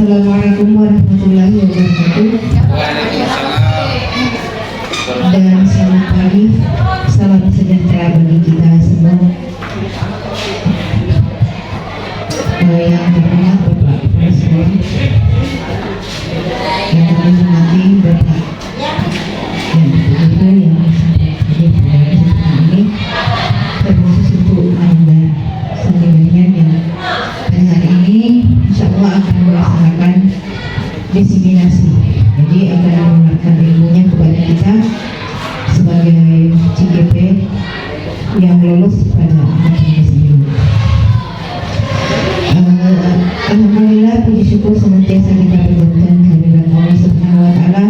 Assalamualaikum warahmatullahi wabarakatuh. Dan selamat pagi, salam sejahtera bagi kita semua. Yang terhormat Bapak Presiden, yang terhormati Bapak yang betul-betul yang hadir pada kesempatan ini, terkhusus untuk Anda sekalian yang pada hari ini insya Allah akan melaksanakan diseminasi. Jadi akan mengenalkan ilmunya kepada kita sebagai CGP yang lolos pada akhir sebelumnya. Alhamdulillah, puji syukur senantiasa kita panjatkan kehadirat Allah Subhanahu wa Ta'ala,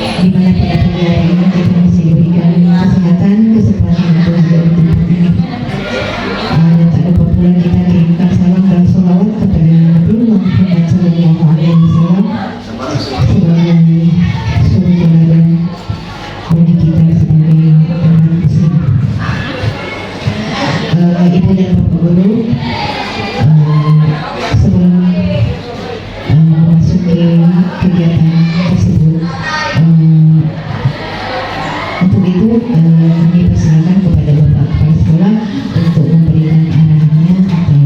di mana pada pagi hari ini kita masih diberikan kesehatan, kesempatan untuk hadir di tempat ini. Dan tak lupa pula kita kirimkan salam dan salawat kepada Nabi Muhammad Sallallahu Alaihi Wasallam sebagai suri teladan bagi kita sebagai umat Muslim. Ibu dan Bapak Guru, sebelum memasuki kegiatan tersebut, untuk itu kami persilakan kepada Bapak Kepala Sekolah untuk memberikan arahannya atau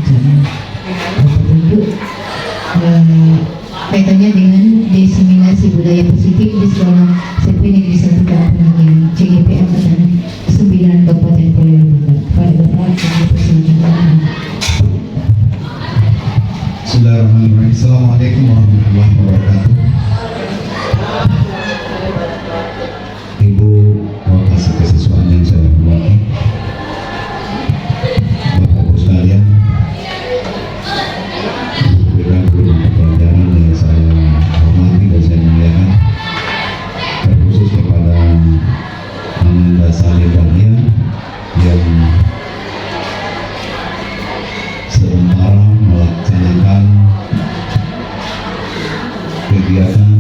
semacam petunjuk kaitannya dengan diseminasi budaya positif di sekolah SMP Negeri 1 Kabupaten CGP Angkatan 9 Kabupaten Polewali Mandar. Pada Bapak kami persilakan. Bismillahirrahmanirrahim. Assalamualaikum warahmatullahi wabarakatuh. Ibu wakil kesiswaan yang saya hormati, Bapak Ibu sekalian, guru pelajaran yang saya hormati dan saya muliakan, terkhusus kepada Ananda Salibahia yang sementara melaksanakan kegiatan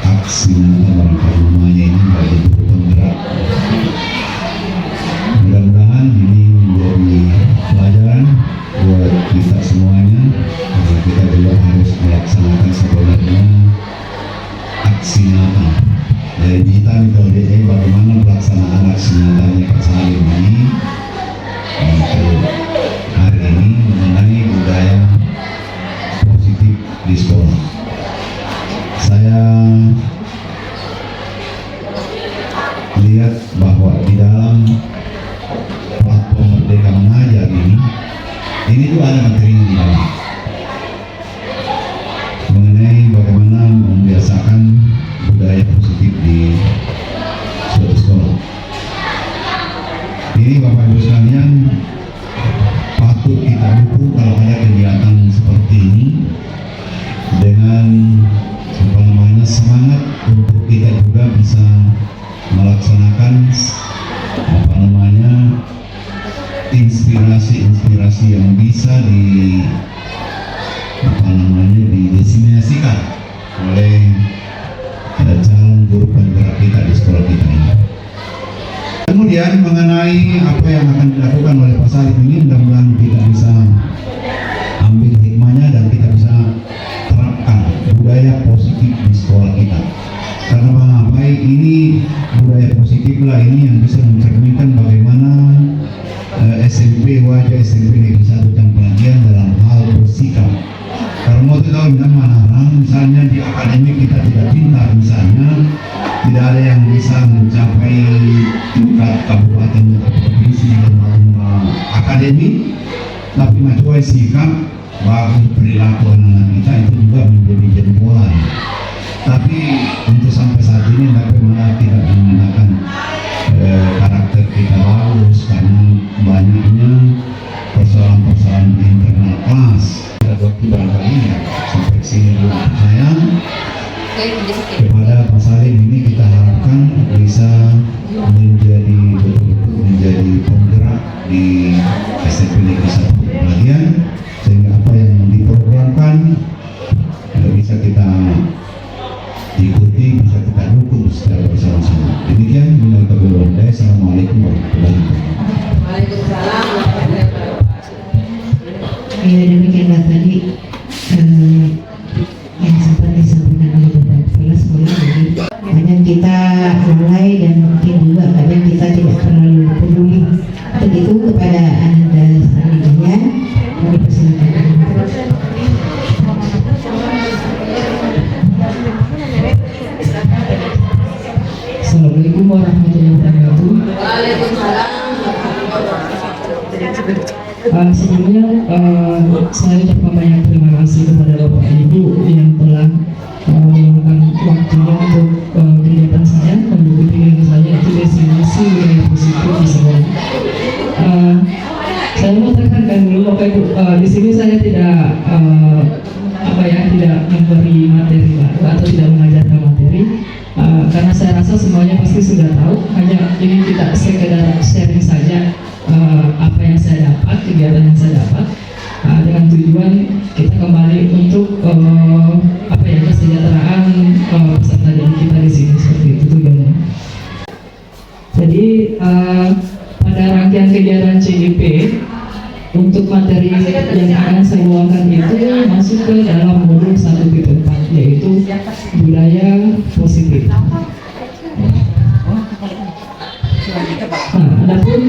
aksi Natal Barangkali namanya ini bagi guru penggerak. Mudah-mudahan ini menjadi pelajaran buat kita semuanya, bahwa kita juga harus melaksanakan sebenarnya aksi Natal. Jadi kita mitologi bagaimana pelaksanaan aksi Natalnya Pak Salim ini untuk hari ini mengenai budaya positif di sekolah. Saya lihat bahwa di dalam platform Merdeka Mengajar ini juga ada materi di dalam mengenai bagaimana membiasakan budaya positif di suatu sekolah. Ini Bapak Ibu sekalian, patut kita dukung kalau ada kegiatan seperti ini dengan semangat untuk kita juga bisa melaksanakan inspirasi yang bisa didiseminasikan oleh calon guru penggerak kita di sekolah kita ini. Kemudian mengenai apa yang akan dilakukan oleh Pak Salim ini, mudah-mudahan kita bisa ambil hikmahnya dan kita bisa terapkan budaya positif di sekolah kita. Karena baik ini budaya positif lah ini yang bisa mencerminkan bagaimana wajah SMP Negeri 1 Campelagian dalam hal bersikap. Kalau mau tahu misalnya di akademik kita tidak pintar, misalnya tidak ada yang bisa mencapai tingkat kabupaten atau provinsi dalam akademik, tapi mencoba sikap bagus perilaku anak-anak kita itu juga menjadi jempolan. Tapi untuk sampai saat ini bagaimana tidak menggunakan karakter kita bagus karena banyaknya persoalan-persoalan di internal kelas. Waktu barangkali sampai sini dulu saya kepada Pak Salim ini kita harapkan bisa menjadi betul-betul menjadi penggerak di SMP Negeri 1 Campelagian, sehingga apa yang diprogramkan bisa kita ikuti, bisa kita dukung secara bersama-sama. Demikian menurut saya. Assalamualaikum warahmatullahi wabarakatuh. Waalaikumsalam warahmatullahi wabarakatuh. Ya, demikianlah tadi dan mungkin juga kadang kita tidak terlalu peduli. Begitu kepada Anda selanjutnya, kami persilakan. Assalamualaikum warahmatullahi wabarakatuh. Sebelumnya saya ucapkan banyak terima kasih kepada Bapak Ibu yang telah meluangkan waktunya untuk kegiatan saya, mendukung kegiatan saya itu destinasi wilayah positif di sekolah. Saya mau tekankan dulu Bapak Ibu, di sini saya tidak tidak memberi materi atau tidak mengajarkan materi. Karena saya rasa semuanya pasti sudah tahu, hanya ini kita sekedar sharing saja apa yang saya dapat, kegiatan yang saya dapat, dengan tujuan kita kembali untuk kesejahteraan peserta didik kita di sini, seperti itu tujuannya. Jadi pada rangkaian kegiatan CGP untuk materi yang akan saya bawakan itu masuk ke dalam modul 1.4, yaitu budaya positif. Adapun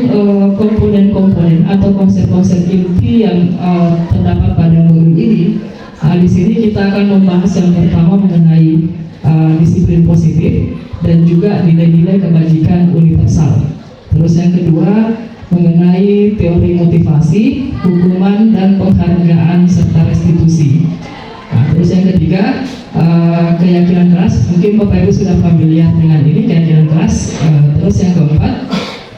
komponen-komponen atau konsep-konsep inti yang terdapat pada modul ini, di sini kita akan membahas yang pertama mengenai disiplin positif dan juga nilai-nilai kebajikan universal. Terus yang kedua mengenai teori motivasi, hukuman dan penghargaan serta restitusi. Terus yang ketiga keyakinan keras, mungkin Bapak Ibu sudah familiar dengan ini, keyakinan keras. Terus yang keempat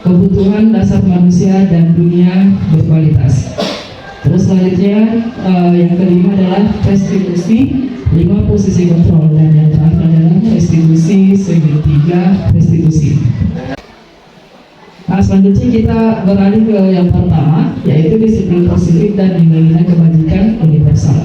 kebutuhan dasar manusia dan dunia berkualitas. Terus selanjutnya yang kelima adalah restitusi, 5 posisi kontrol, dan yang terakhir adalah restitusi segitiga restitusi. Selanjutnya kita beralih ke yang pertama, yaitu disiplin positif dan nilai-nilai kebajikan universal.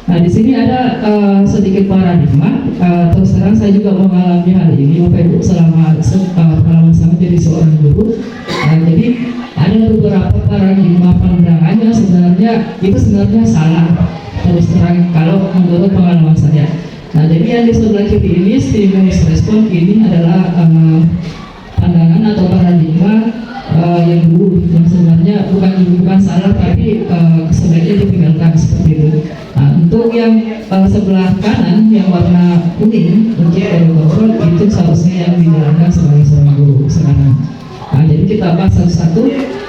Di sini ada sedikit paradigma. Terus terang saya juga mengalami hal ini, Bapak Ibu, selama pengalaman saya jadi seorang guru. Jadi ada beberapa paradigma pandangan yang sebenarnya salah. Terus terang kalau menurut pengalaman saya. Jadi yang di sebelah kiri ini stimulus respon ini adalah pandangan atau paradigma yang dulu, yang sebenarnya bukan salah, tapi sebaiknya ditinggalkan seperti itu. Untuk yang sebelah kanan yang warna kuning untuk kontrol itu seharusnya yang dijalankan sebagai seorang guru sekarang. Jadi kita bahas satu-satu.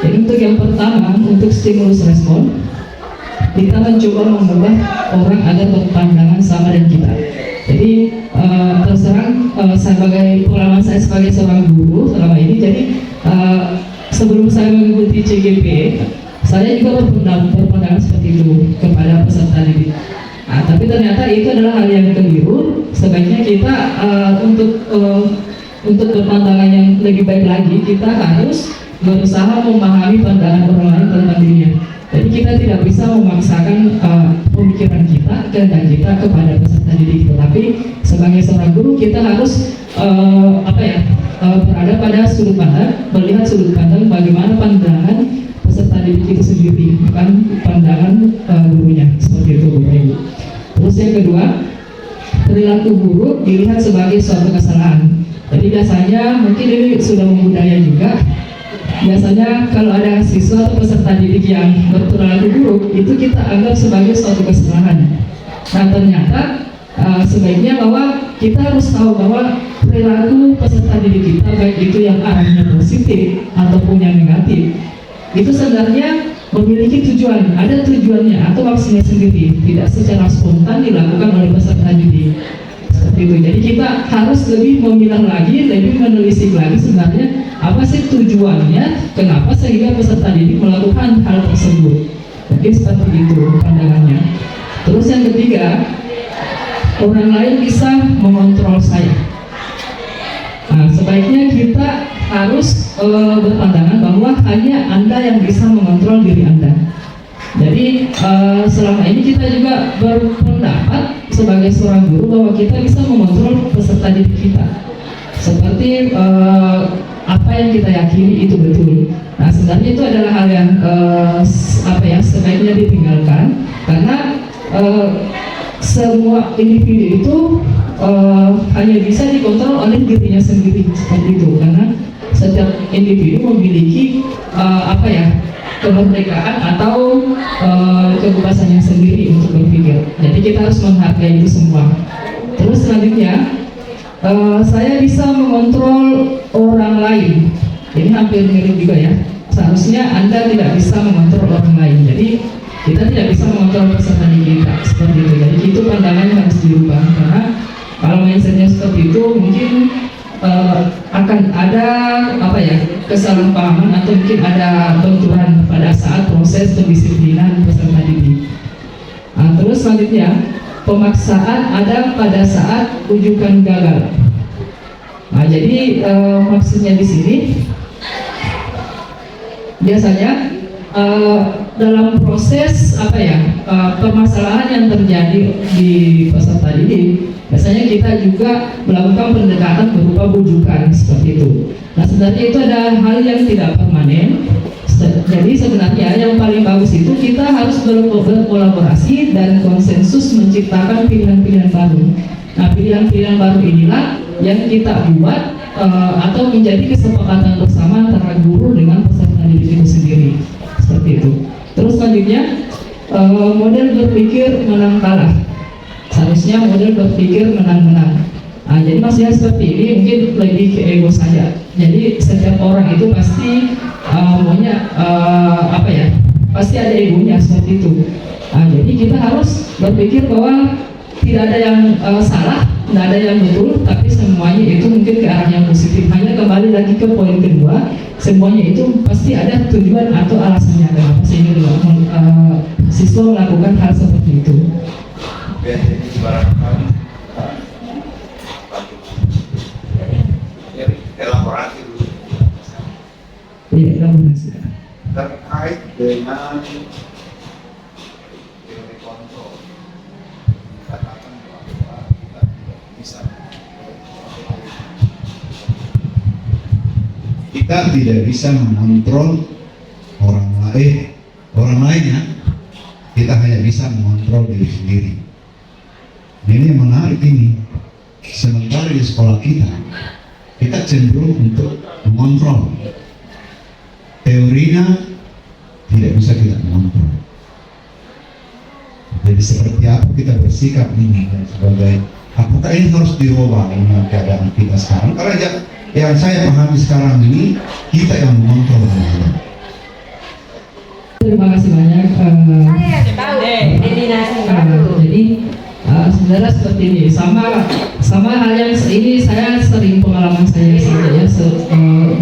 Jadi untuk yang pertama, untuk stimulus respon, kita mencoba mengubah orang agar berpandangan sama dengan kita. Jadi terus terang sebagai pengalaman saya sebagai seorang guru selama ini, jadi sebelum saya mengikuti CGP, saya juga berpandangan seperti itu kepada peserta didik. Tapi ternyata itu adalah hal yang keliru. Sebaiknya kita untuk berpandangan yang lebih baik lagi, kita harus berusaha memahami pandangan orang lain tentang dirinya. Jadi kita tidak bisa memaksakan pemikiran kita, kehendak kita kepada peserta didik. Tetapi sebagai seorang guru kita harus berada pada sudut pandang, melihat sudut pandang bagaimana pandangan peserta didik itu sendiri, bukan pandangan gurunya, seperti itu Bapak Ibu. Terus yang kedua, perilaku buruk dilihat sebagai suatu kesalahan. Jadi biasanya mungkin ini sudah membudaya juga. Biasanya kalau ada siswa atau peserta didik yang berperilaku buruk, itu kita anggap sebagai suatu kesalahan. Nah ternyata sebaiknya bahwa kita harus tahu bahwa perilaku peserta didik kita, baik itu yang arahnya positif ataupun yang negatif, itu sebenarnya memiliki tujuan, ada tujuannya atau maksudnya sendiri, tidak secara spontan dilakukan oleh peserta didik. Seperti itu. Jadi kita harus lebih memilah lagi, lebih menelisik lagi sebenarnya apa sih tujuannya, kenapa sehingga peserta didik melakukan hal tersebut. Jadi seperti itu pandangannya. Terus yang ketiga, orang lain bisa mengontrol saya. Sebaiknya kita harus berpandangan bahwa hanya Anda yang bisa mengontrol diri Anda. Jadi selama ini kita juga berpendapat sebagai seorang guru bahwa kita bisa mengontrol peserta didik kita. Seperti apa yang kita yakini itu betul. Nah sebenarnya itu adalah hal yang sebaiknya ditinggalkan, karena semua individu itu hanya bisa dikontrol oleh dirinya sendiri seperti itu, karena setiap individu memiliki kemerdekaan atau kebebasannya sendiri untuk berpikir. Jadi kita harus menghargai itu semua. Terus selanjutnya saya bisa mengontrol orang lain. Ini hampir mirip juga ya. Seharusnya Anda tidak bisa mengontrol orang lain. Jadi kita tidak bisa mengontrol peserta didik kita seperti itu. Jadi itu pandangannya harus dirubah, karena kalau mindsetnya seperti itu mungkin akan ada kesalahpahaman atau mungkin ada benturan pada saat proses pendisiplinan peserta didik. Terus selanjutnya pemaksaan ada pada saat rujukan gagal. Jadi maksudnya di sini biasanya dalam proses permasalahan yang terjadi di peserta didik, biasanya kita juga melakukan pendekatan berupa bujukan seperti itu. Nah, sebenarnya itu ada hal yang tidak permanen. Jadi sebenarnya yang paling bagus itu kita harus berkolaborasi dan konsensus menciptakan pilihan-pilihan baru. Nah, pilihan-pilihan baru inilah yang kita buat atau menjadi kesepakatan bersama antara guru dengan peserta didik itu sendiri. Seperti itu. Terus selanjutnya model berpikir menang kalah. Seharusnya model berpikir menang-menang. Jadi maksudnya seperti ini mungkin lebih ke ego saja. Jadi setiap orang itu pasti maunya pasti ada egonya seperti itu. Jadi kita harus berpikir bahwa tidak ada yang salah, tidak ada yang betul, tapi semuanya itu mungkin ke arah yang positif. Hanya kembali lagi ke poin kedua, semuanya itu pasti ada tujuan atau alasannya kenapa sehingga siswa melakukan hal seperti itu. Jadi suara kami elaborasi dulu. Iya, elaborasi. Terkait dengan teori kontrol, katakan bahwa kita tidak bisa mengontrol orang lainnya, kita hanya bisa mengontrol diri sendiri. Ini yang menarik ini. Sementara di sekolah kita cenderung untuk mengontrol. Teorinya tidak bisa kita mengontrol. Jadi seperti apa kita bersikap ini sebagai, apakah ini harus dirubah dengan keadaan kita sekarang? Karena yang saya pahami sekarang ini kita yang mengontrol orang lain. Terima kasih banyak. Jadi sebenarnya seperti ini, sama hal yang ini saya sering pengalaman saya saja ya,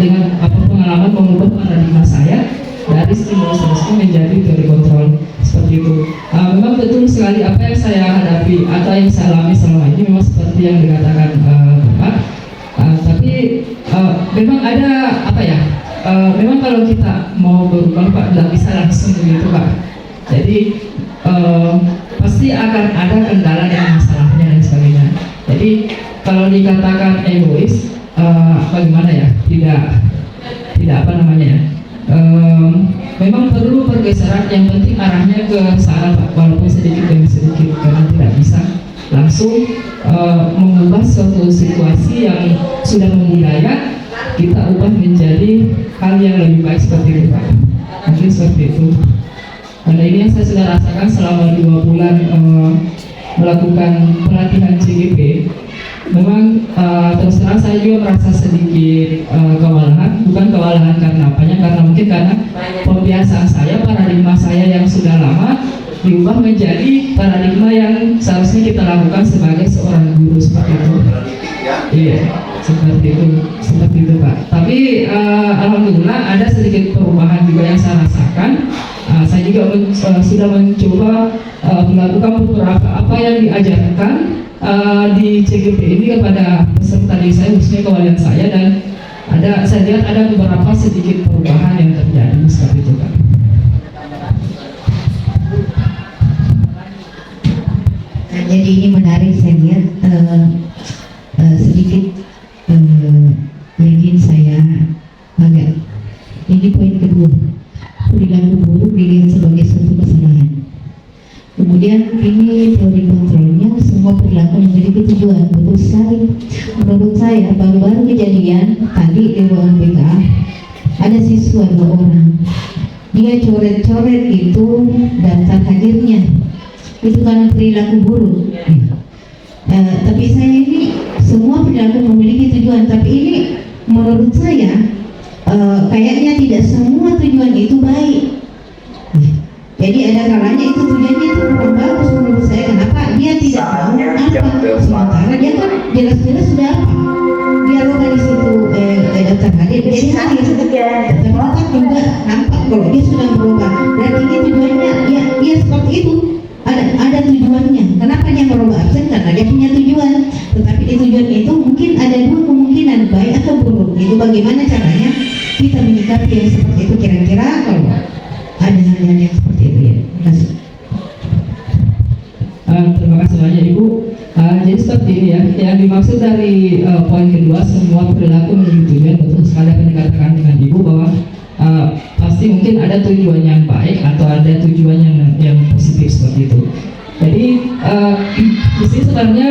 dengan pengalaman mengubah paradigma saya dari stimulus respon menjadi teori kontrol seperti itu. Memang betul sekali apa yang saya hadapi atau yang saya alami selama ini memang seperti yang dikatakan Bapak. Tapi memang ada memang kalau kita mau berubah Pak tidak bisa langsung begitu Pak. Jadi pasti akan ada kendala dan masalahnya dan sebagainya. Jadi kalau dikatakan egois, bagaimana ya? Tidak memang perlu pergeseran, yang penting arahnya ke sana Pak, walaupun sedikit demi sedikit, karena tidak bisa langsung mengubah suatu situasi yang sudah membudaya, kita ubah menjadi hal yang lebih baik seperti itu Pak. Mungkin seperti itu. Karena ini yang saya sudah rasakan selama 2 bulan melakukan pelatihan CGP. Memang terus terang saya juga merasa sedikit kewalahan. Bukan kewalahan karena apanya, karena mungkin karena pembiasaan saya, paradigma saya yang sudah lama diubah menjadi paradigma yang seharusnya kita lakukan sebagai seorang guru seperti itu. Iya, seperti itu Pak. Tapi alhamdulillah ada sedikit perubahan juga yang saya rasakan. Saya juga sudah mencoba melakukan beberapa apa yang diajarkan di CGP ini kepada peserta didik saya, khususnya kewalian saya, dan saya lihat ada beberapa sedikit perubahan yang terjadi seperti itu Pak. Jadi ini menarik, saya lihat sedikit yang ingin saya agak. Ini poin kedua, perilaku buruk dilihat sebagai suatu kesalahan. Kemudian ini teori kontrolnya, semua perilaku memiliki tujuan, betul menurut saya baru-baru kejadian tadi di ruang BK ada siswa 2 orang, dia coret-coret itu daftar hadirnya, itu kan perilaku buruk. Tapi saya ini semua perilaku memiliki tujuan, tapi ini menurut saya kayaknya tidak semua tujuan itu baik. Jadi ada kalanya itu tujuannya itu kurang bagus menurut saya. Kenapa dia tidak tahu apa, sementara dia kan jelas-jelas sudah apa, dia roda di situ daftar hadir, jadi hadir. Ternyata juga nampak kalau dia sudah berubah. Dan ini tujuannya dia seperti itu. Ada tujuannya. Kenapa dia merubah absen? Karena dia punya tujuan. Tetapi di tujuan itu mungkin ada 2 kemungkinan, baik atau buruk. Itu bagaimana caranya kita menyikapi yang seperti itu, kira-kira kalau ada hal-hal yang seperti itu ya. Terima kasih. Terima kasih banyak Ibu. Jadi seperti ini ya, yang dimaksud dari poin kedua, semua perilaku menuju tujuan, betul sekali apa yang dikatakan dengan Ibu bahwa pasti mungkin ada tujuan yang baik atau ada tujuan yang positif seperti itu. Jadi di sini sebenarnya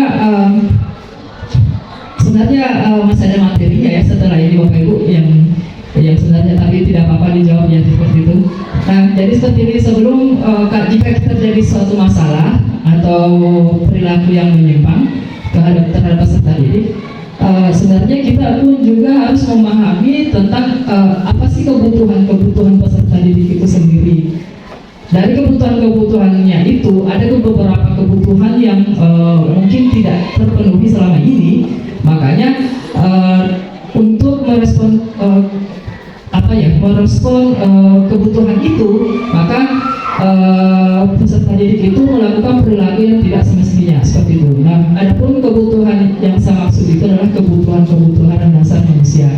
masih ada materinya ya setelah ini Bapak Ibu yang sebenarnya tapi tidak apa-apa dijawab ya seperti itu. Nah, jadi seperti ini, sebelum jika terjadi suatu masalah atau perilaku yang menyimpang terhadap peserta didik, sebenarnya kita pun juga harus memahami tentang apa sih kebutuhan peserta didik itu sendiri. Dari kebutuhannya itu ada beberapa kebutuhan yang mungkin tidak terpenuhi selama ini, makanya untuk merespon kebutuhan itu, maka peserta didik itu melakukan perilaku yang tidak semestinya seperti itu. Nah, adapun kebutuhan yang saya maksud itu adalah kebutuhan dasar manusia.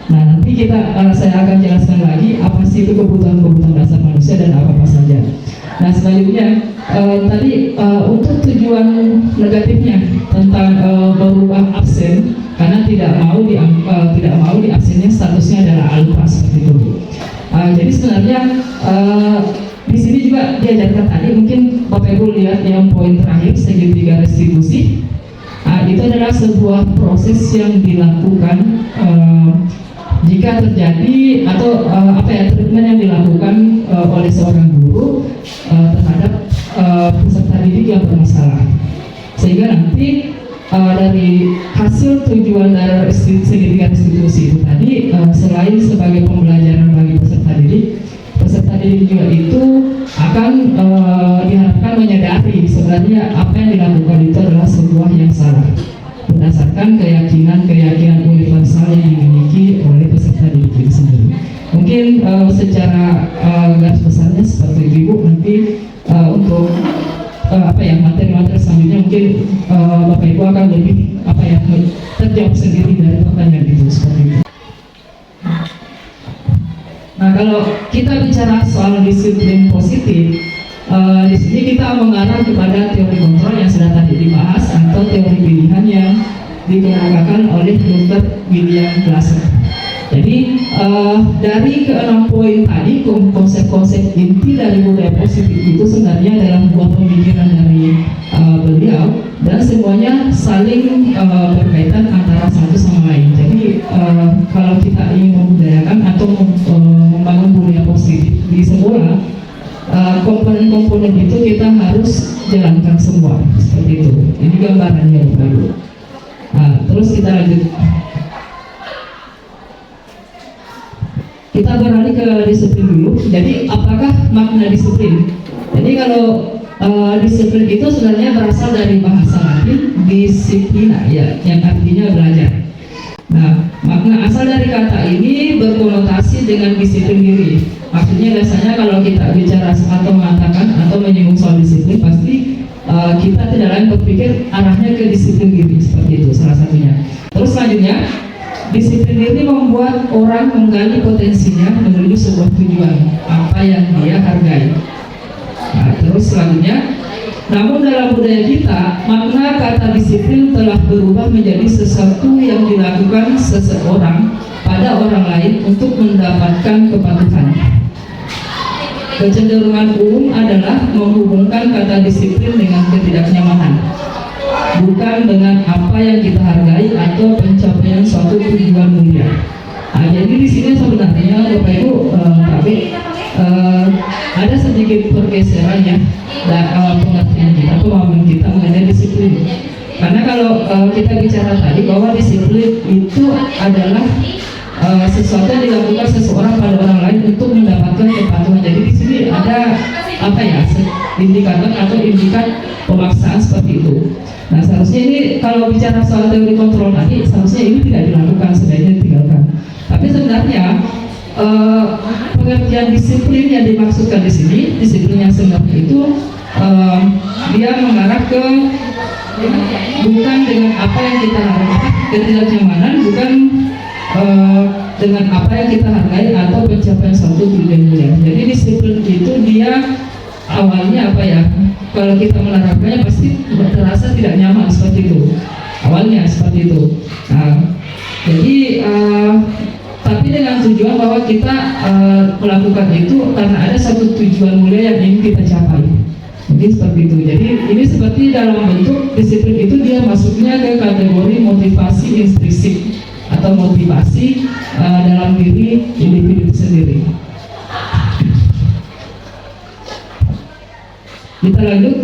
Nah, nanti saya akan jelaskan lagi apa sih itu kebutuhan dasar manusia dan apa saja. Nah, selanjutnya tadi untuk tujuan negatifnya tentang berubah absen karena tidak mau di absennya statusnya adalah alfa seperti itu. Jadi sebenarnya di sini juga diajarkan tadi, mungkin Bapak Ibu lihat yang poin terakhir segitiga restitusi. Itu adalah sebuah proses yang dilakukan jika terjadi atau treatment yang dilakukan oleh seorang guru terhadap peserta didik yang bermasalah, sehingga nanti dari hasil tujuan dari segitiga restitusi itu tadi, selain sebagai pembelajaran bagi peserta didik juga itu akan diharapkan menyadari sebenarnya apa yang dilakukan itu adalah sebuah yang salah berdasarkan keyakinan universal yang dimiliki oleh peserta didik itu sendiri. Mungkin secara garis besarnya seperti itu Ibu. Nanti untuk materi-materi selanjutnya mungkin Bapak Ibu akan lebih terjawab sendiri dari pertanyaan itu seperti itu. Nah, kalau kita bicara soal disiplin positif, di sini kita mengarah kepada teori kontrol yang sudah tadi dibahas atau teori pilihan yang dikemukakan oleh Dr. William Glasser. Jadi dari ke-6 poin tadi, konsep-konsep inti dari budaya positif itu sebenarnya adalah buah pemikiran dari beliau dan semuanya saling berkaitan antara satu sama lain. Jadi kalau kita ingin membudayakan atau membangun budaya positif di sekolah, komponen-komponen itu kita harus jalankan semua seperti itu. Ini gambarannya Bapak Ibu. Terus kita lanjut. Kita beralih ke disiplin dulu. Jadi apakah makna disiplin? Jadi kalau disiplin itu sebenarnya berasal dari bahasa Latin disiplina, ya, yang artinya belajar. Nah, makna asal dari kata ini berkonotasi dengan disiplin diri. Maksudnya biasanya kalau kita bicara atau mengatakan atau menyinggung soal disiplin, pasti kita tidak lain berpikir arahnya ke disiplin diri, seperti itu salah satunya. Terus selanjutnya, disiplin diri membuat orang menggali potensinya menuju sebuah tujuan apa yang dia hargai. Nah, terus selanjutnya, namun dalam budaya kita, makna kata disiplin telah berubah menjadi sesuatu yang dilakukan seseorang pada orang lain untuk mendapatkan kepatuhan. Kecenderungan umum adalah menghubungkan kata disiplin dengan ketidaknyamanan. bukan dengan apa yang kita hargai atau pencapaian suatu tujuan mulia. Nah, jadi di sini sebenarnya Bapak Ibu, ada sedikit pergeseran ya pengertian kita, pemahaman kita mengenai disiplin. Karena kalau kita bicara tadi bahwa disiplin itu adalah sesuatu yang dilakukan seseorang pada orang lain untuk mendapatkan kepatuhan. Jadi di sini ada indikator atau indikat pemaksaan seperti itu. Nah, seharusnya ini kalau bicara soal teori kontrol tadi, seharusnya ini tidak dilakukan, sebaiknya ditinggalkan. Tapi sebenarnya pengertian disiplin yang dimaksudkan di sini, disiplin yang sebenarnya itu dia mengarah ke bukan dengan apa yang kita hargai, ketidaknyamanan, bukan dengan apa yang kita hargai atau pencapaian suatu tujuan mulia. Jadi disiplin itu dia awalnya kalau kita menerapkannya pasti terasa tidak nyaman seperti itu. Awalnya seperti itu. Nah, jadi tapi dengan tujuan bahwa kita melakukan itu karena ada satu tujuan mulia yang ingin kita capai. Jadi seperti itu. Jadi ini seperti dalam bentuk disiplin itu dia masuknya ke kategori motivasi intrinsik atau motivasi dalam diri individu sendiri. Kita lanjut,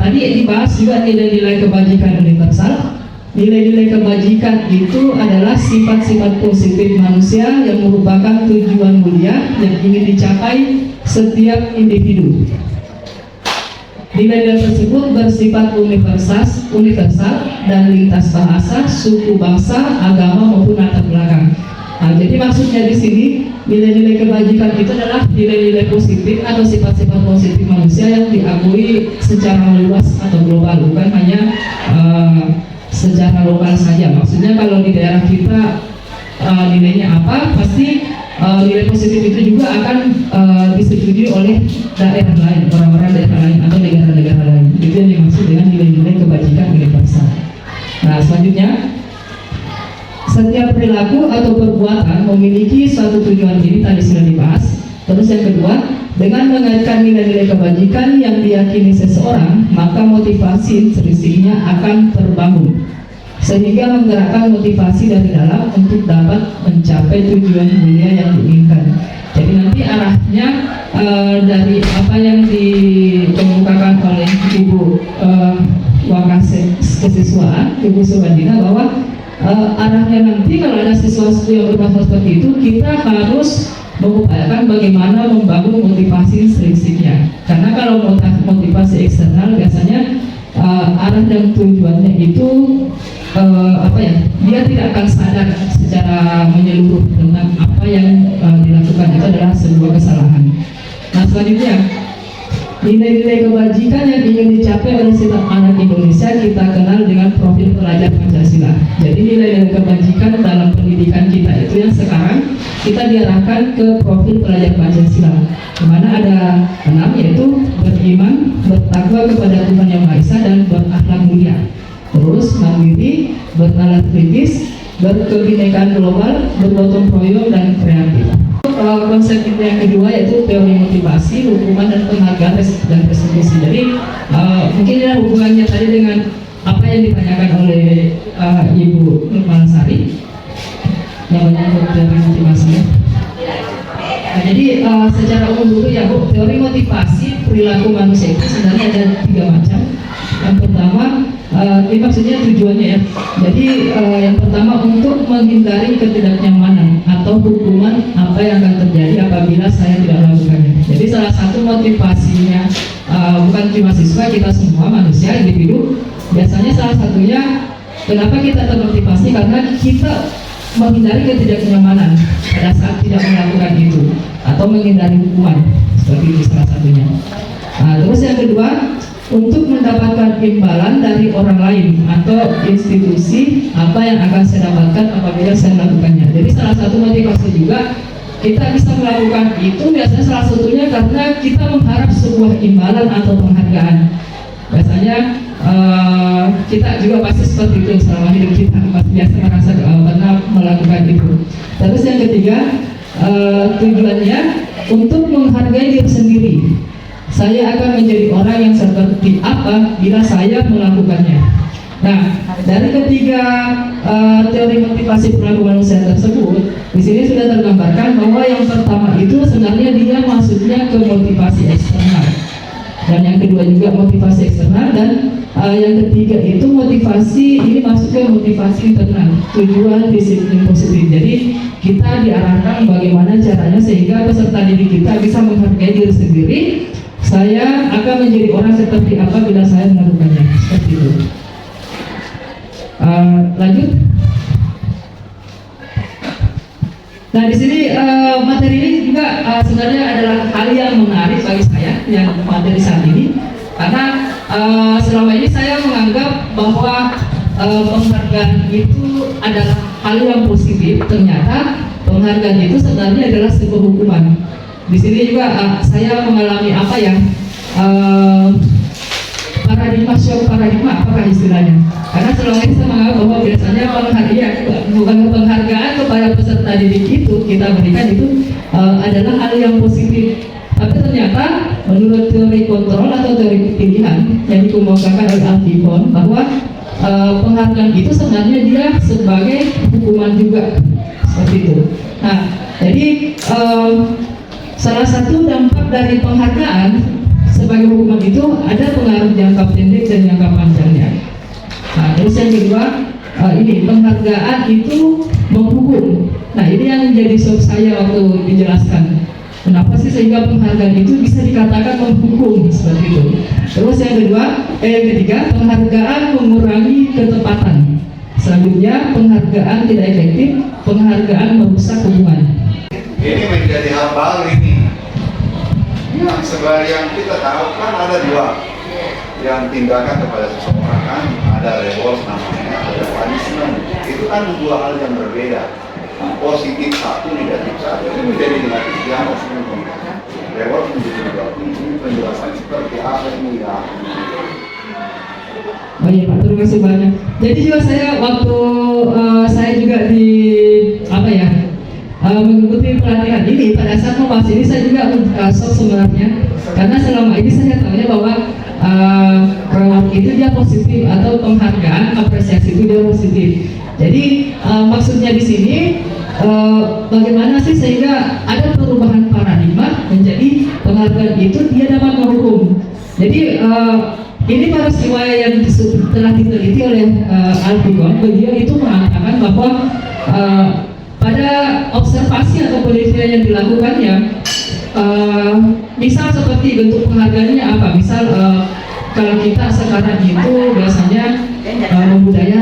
tadi dibahas juga nilai-nilai kebajikan universal. Nilai-nilai kebajikan itu adalah sifat-sifat positif manusia yang merupakan tujuan mulia yang ingin dicapai setiap individu. Nilai-nilai tersebut bersifat universal dan lintas bahasa, suku, bangsa, agama maupun latar belakang. Nah, jadi maksudnya di sini nilai-nilai kebajikan itu adalah nilai-nilai positif atau sifat-sifat positif manusia yang diakui secara luas atau global, bukan hanya secara lokal saja. Maksudnya kalau di daerah kita nilainya apa, pasti nilai positif itu juga akan disetujui oleh daerah lain, orang-orang daerah lain atau negara-negara lain. Itu yang dimaksud dengan nilai-nilai kebajikan universal. Nah, selanjutnya, setiap perilaku atau perbuatan memiliki suatu tujuan, ini tadi sudah dibahas. Terus yang kedua, dengan mengaitkan nilai-nilai kebajikan yang diyakini seseorang, maka motivasi intrinsiknya akan terbangun, sehingga menggerakkan motivasi dari dalam untuk dapat mencapai tujuan mulia yang diinginkan. Jadi nanti arahnya dari apa yang dikemukakan oleh Ibu Wakasiswaan, Ibu Subandina, bahwa arahnya nanti kalau ada sesuatu yang bermasalah seperti itu, kita harus mengupayakan bagaimana membangun motivasi intrinsiknya. Karena kalau motivasi eksternal biasanya arah dan tujuannya itu dia tidak akan sadar secara menyeluruh tentang apa yang dilakukan itu adalah sebuah kesalahan. Nah, selanjutnya, nilai-nilai kebajikan yang ingin dicapai oleh setiap anak Indonesia kita kenal dengan profil pelajar Pancasila. Jadi nilai-nilai kebajikan dalam pendidikan kita itu yang sekarang kita diarahkan ke profil pelajar Pancasila, di mana ada 6, yaitu beriman, bertakwa kepada Tuhan Yang Maha Esa, dan berakhlak mulia. Terus mandiri, bernalar kritis, berkebinekaan global, bergotong royong, dan kreatif. Konsep yang kedua yaitu teori motivasi, hukuman, dan penghargaan dan restitusi. Jadi mungkin ada hubungannya tadi dengan apa yang ditanyakan oleh Ibu Nurmalasari yang menyangkut teori motivasi. Nah, jadi secara umum dulu ya Bu, teori motivasi perilaku manusia itu sebenarnya ada 3 macam. Yang pertama, ini maksudnya tujuannya ya. Jadi yang pertama untuk menghindari ketidaknyamanan atau hukuman apa yang akan terjadi apabila saya tidak melakukannya. Jadi salah satu motivasinya bukan cuma siswa, kita semua manusia, individu. Biasanya salah satunya kenapa kita termotivasi karena kita menghindari ketidaknyamanan pada saat tidak melakukan itu atau menghindari hukuman, seperti itu salah satunya. Nah, terus yang kedua, untuk mendapatkan imbalan dari orang lain atau institusi apa yang akan saya dapatkan apabila saya melakukannya. Jadi salah satu motivasi juga kita bisa melakukan itu biasanya salah satunya karena kita mengharap sebuah imbalan atau penghargaan. Biasanya kita juga pasti seperti itu selama hidup kita, biasa merasa pernah melakukan itu. Terus yang ketiga, tujuannya untuk menghargai diri sendiri. Saya akan menjadi orang yang seperti apa bila saya melakukannya. Nah, dari ketiga teori motivasi perilaku manusia tersebut, di sini sudah tergambarkan bahwa yang pertama itu sebenarnya dia masuknya ke motivasi eksternal, dan yang kedua juga motivasi eksternal, dan yang ketiga itu motivasi ini masuk ke motivasi internal, tujuan disiplin positif. Jadi kita diarahkan bagaimana caranya sehingga peserta didik kita bisa menghargai diri sendiri. Saya akan menjadi orang seperti apa bila saya melakukannya, seperti itu. Lanjut. Nah, di sini materi ini juga sebenarnya adalah hal yang menarik bagi saya yang materi saat ini, karena selama ini saya menganggap bahwa penghargaan itu adalah hal yang positif. Ternyata penghargaan itu sebenarnya adalah sebuah hukuman. Di sini juga saya mengalami apa ya, paradigma apakah istilahnya? Karena selama ini saya menganggap bahwa biasanya penghargaan kepada peserta didik itu kita berikan itu adalah hal yang positif. Tapi ternyata menurut teori kontrol atau teori pilihan yang dikemukakan oleh Alfibon, bahwa penghargaan itu sebenarnya dia sebagai hukuman juga, seperti itu. Nah, jadi salah satu dampak dari penghargaan sebagai hukuman itu ada pengaruh jangka pendek dan jangka panjangnya. Nah, terus yang kedua, ini penghargaan itu menghukum. Nah, ini yang menjadi shock saya waktu dijelaskan. Kenapa sih sehingga penghargaan itu bisa dikatakan menghukum, seperti itu. Terus yang ketiga, penghargaan mengurangi ketepatan. Selanjutnya, penghargaan tidak efektif, penghargaan merusak hubungan. Ini menjadi hal baru ini. Yang sebagai yang kita tahu kan ada dua yang tindakan kepada seseorang, kan ada reward namanya, ada punishment. Itu kan dua hal yang berbeda. Positif satu, negatif satu. Itu menjadi negatif yang harus reward menjadi negatif. Ini penjelasan seperti apa ini ya? Oh iya Pak, terima kasih banyak. Jadi juga saya waktu saya juga di mengikuti pelatihan ini, pada saat membahas ini saya juga shock sebenarnya, karena selama ini saya tahunya bahwa reward itu dia positif atau penghargaan, apresiasi itu dia positif. Jadi maksudnya di sini bagaimana sih sehingga ada perubahan paradigma menjadi penghargaan itu dia dapat menghukum. Jadi ini peristiwa yang telah diteliti oleh Alfibon. Beliau itu mengatakan bahwa pada observasi atau penelitian yang dilakukannya, misal seperti bentuk penghargaannya apa? Misal kalau kita sekarang itu biasanya budaya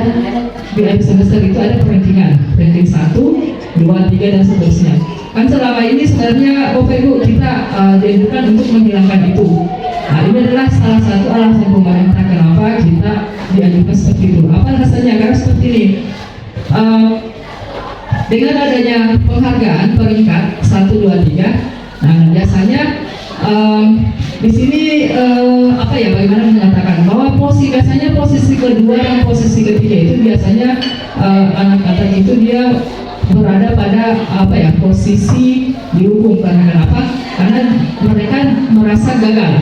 di akhir semester itu ada ranking 1, 2, 3 dan seterusnya. Kan selama ini sebenarnya Bapak Ibu kita dianjurkan untuk menghilangkan itu. Nah, ini adalah salah satu alasan pemerintah kenapa kita dianjurkan seperti itu. Apa alasannya? Karena seperti ini. Dengan adanya penghargaan peringkat 1, 2, 3, nah biasanya di sini bagaimana menyatakan bahwa biasanya posisi kedua dan posisi ketiga itu biasanya anak-anak itu dia berada pada posisi dihukum. Karena kenapa? Karena mereka merasa gagal.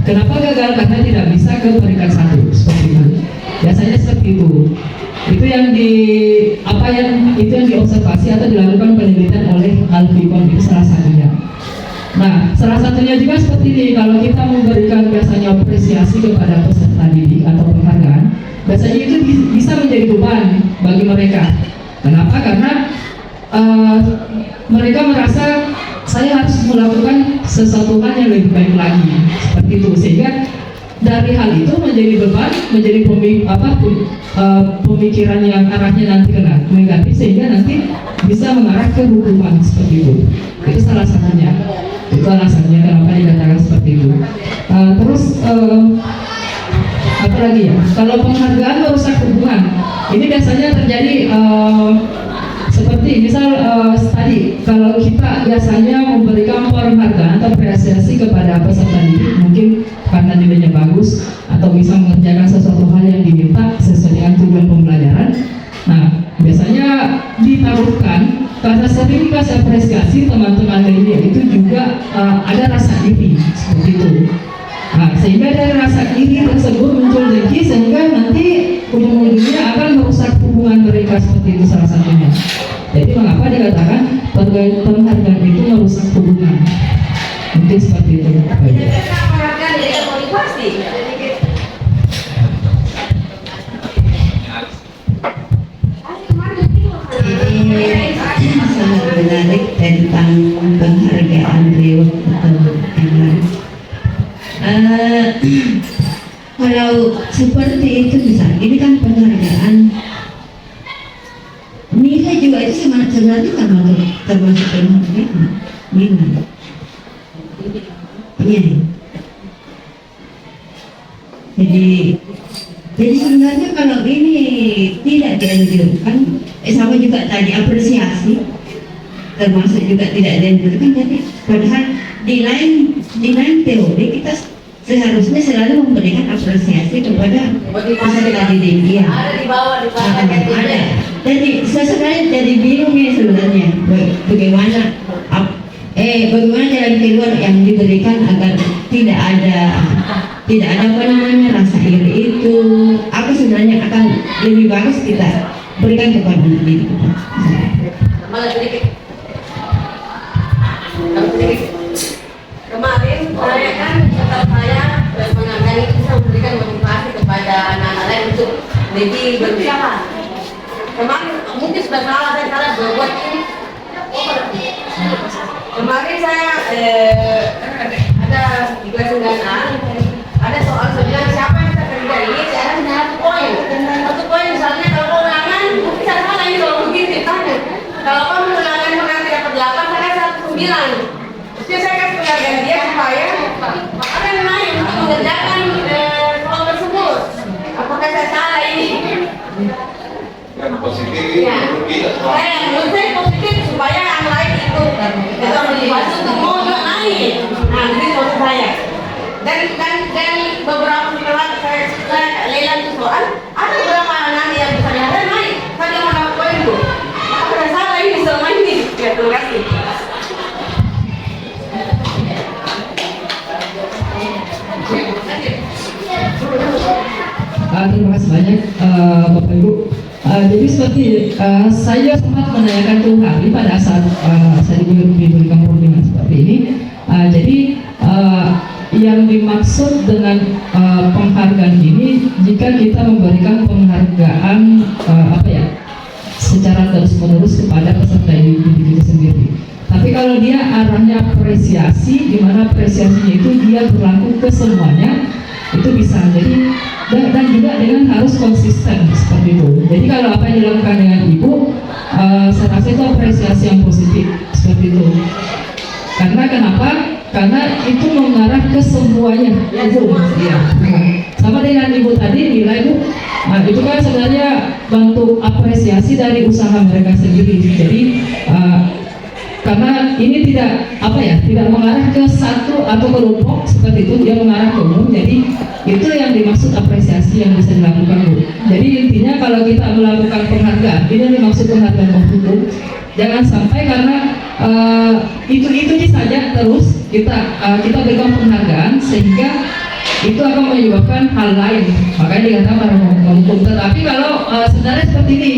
Kenapa gagal? Karena tidak bisa ke peringkat 1, seperti itu. Biasanya seperti itu. Itu yang diobservasi atau dilakukan penelitian oleh Alfibon, itu salah satunya. Nah, salah satunya juga seperti ini, kalau kita memberikan biasanya apresiasi kepada peserta didik atau penghargaan, biasanya itu bisa menjadi beban bagi mereka. Kenapa? Karena mereka merasa saya harus melakukan sesuatu hal yang lebih baik lagi, seperti itu. Sehingga dari hal itu menjadi beban, menjadi pemikiran yang arahnya nanti kena negatif, sehingga nanti bisa mengarah ke hukuman, seperti itu. Itu salah satunya. Itu alasannya kenapa dikatakan seperti itu. Terus apa lagi ya? Kalau penghargaan merusak hubungan, ini biasanya terjadi seperti misal tadi, kalau kita biasanya memberikan penghargaan atau apresiasi kepada peserta didik, mungkin karena nilainya bagus atau bisa mengerjakan sesuatu hal yang diminta sesuai dengan tujuan pembelajaran. Nah, biasanya ditaruhkan karena sering dikasih apresiasi teman-teman lainnya itu juga ada rasa iri, seperti itu. Nah, sehingga dari rasa iri tersebut muncul dengki, sehingga nanti ujung-ujungnya akan merusak hubungan mereka, seperti itu salah satunya. Jadi mengapa dikatakan penghargaan itu merusak hubungan? Mungkin seperti itu. Penghargaan jadi motivasi. Ini sangat menarik tentang penghargaan reward atau yang lain. Kalau seperti itu misalnya, ini kan penghargaan nilai juga itu sebenarnya kan termasuk penghargaan nilai. Iya. Jadi sebenarnya kalau ini tidak dianjurkan, sama juga tadi apresiasi termasuk juga tidak dianjurkan. Jadi padahal di lain teori kita seharusnya selalu memberikan apresiasi kepada peserta didik. Iya. Ada di bawah di belakang Ada. Jadi saya sebenarnya jadi bingung ya sebenarnya bagaimana jalan keluar yang diberikan agar tidak ada apa namanya rasa iri itu. Apa sebenarnya akan lebih bagus kita berikan kepada anak didik kita. Malah sedikit. Kemarin saya kan setelah saya penghargaan itu bisa memberikan motivasi kepada anak-anak lain untuk lebih berusaha. Kemarin mungkin sudah salah, saya salah berbuat ini. Kemarin saya ada 39A, ada soal sebilang siapa yang kita kerja ini, saya ada 1 poin misalnya kalau ulangan, mungkin saya salah ini kalau begitu tanya. Kalau kamu ulangan menang dapat 8, saya kasih 9. Jadi saya kasih penghargaan dia supaya ada yang naik untuk mengerjakan soal tersebut. Apakah saya salah ini? Yang positif Ya. menurut kita Menurut saya positif supaya yang lain ikut. Kita motivasi untuk mau juga naik. Nah, ini maksud saya. Dan beberapa setelah saya lelang itu soal, ada beberapa anak yang misalnya ada naik, saya mau dapat poin itu. Apa yang salah ini selama ini? Ya, terima kasih. Terima kasih banyak Bapak Ibu. Jadi seperti saya sempat menanyakan ke Hari pada saat saya diberikan perundingan seperti ini. Jadi yang dimaksud dengan penghargaan ini, jika kita memberikan penghargaan secara terus-menerus kepada peserta didik itu sendiri. Tapi kalau dia arahnya apresiasi, di mana apresiasinya itu dia berlaku ke semuanya, itu bisa. Jadi dan juga dengan harus konsisten seperti itu. Jadi kalau apa yang dilakukan dengan ibu, saya rasa itu apresiasi yang positif seperti itu. Karena kenapa? Karena itu mengarah ke semuanya. Ibu, ya. Sama dengan ibu tadi nilai ibu, itu kan sebenarnya bentuk apresiasi dari usaha mereka sendiri. Jadi karena ini tidak mengarah ke satu atau kelompok seperti itu, dia mengarah ke umum. Jadi itu yang dimaksud apresiasi yang bisa dilakukan, Bu. Jadi intinya kalau kita melakukan penghargaan, ini yang dimaksud penghargaan hukum. Jangan sampai karena itu saja terus kita berikan penghargaan sehingga itu akan menyebabkan hal lain. Makanya dikatakan para hukum. Tetapi kalau sebenarnya seperti ini,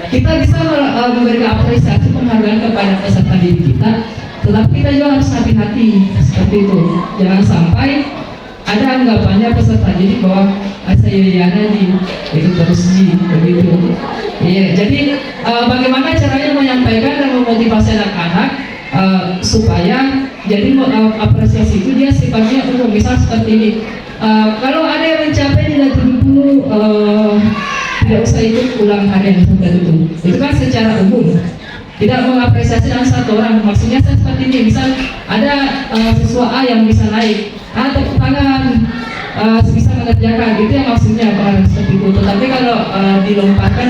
kita bisa memberikan apresiasi penghargaan kepada peserta didik kita, tetapi kita juga harus hati-hati seperti itu. Jangan sampai ada anggapannya peserta didik bahwa saya Yana itu terus begitu. Iya, jadi bagaimana caranya menyampaikan dan memotivasi anak-anak supaya jadi apresiasi itu dia sifatnya umum. Misal seperti ini, kalau ada yang mencapai nilai 70 tidak usah ikut ulang harian seperti itu kan secara umum, tidak mengapresiasi dalam satu orang. Maksudnya seperti ini, misal ada siswa A yang bisa naik, tepuk tangan, bisa mengerjakan, itu yang maksudnya seperti itu. Tetapi kalau dilomparkan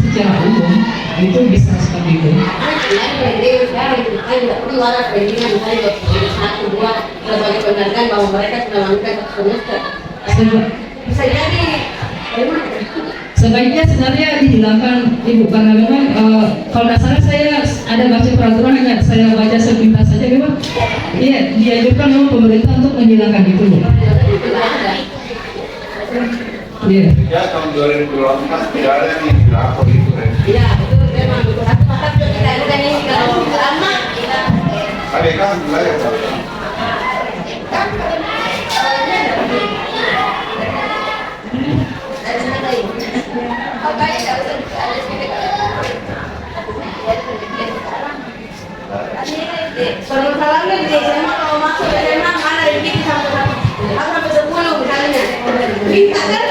secara umum, itu bisa seperti itu. Sekarang tidak perlu ada perizinan misalnya 1, 2 sebagai penghargaan bahwa mereka sudah melakukan semester. Bisa jadi sebaiknya sebenarnya dihilangkan Ibu, karena memang kalau tidak salah saya ada baca peraturan, hanya saya baca sepintas saja memang dianjurkan memang pemerintah untuk menghilangkan itu, Bu. Iya. Ya tahun 2024 tidak ada nih lapor itu kan. Iya, itu memang betul. Satu mata juga kita bukan ini kalau lama kita Ada kan mulai ya. Permasalahannya di SMA kalau masuk SMA mana dibikin sampai sampai 10 misalnya. Minta kan?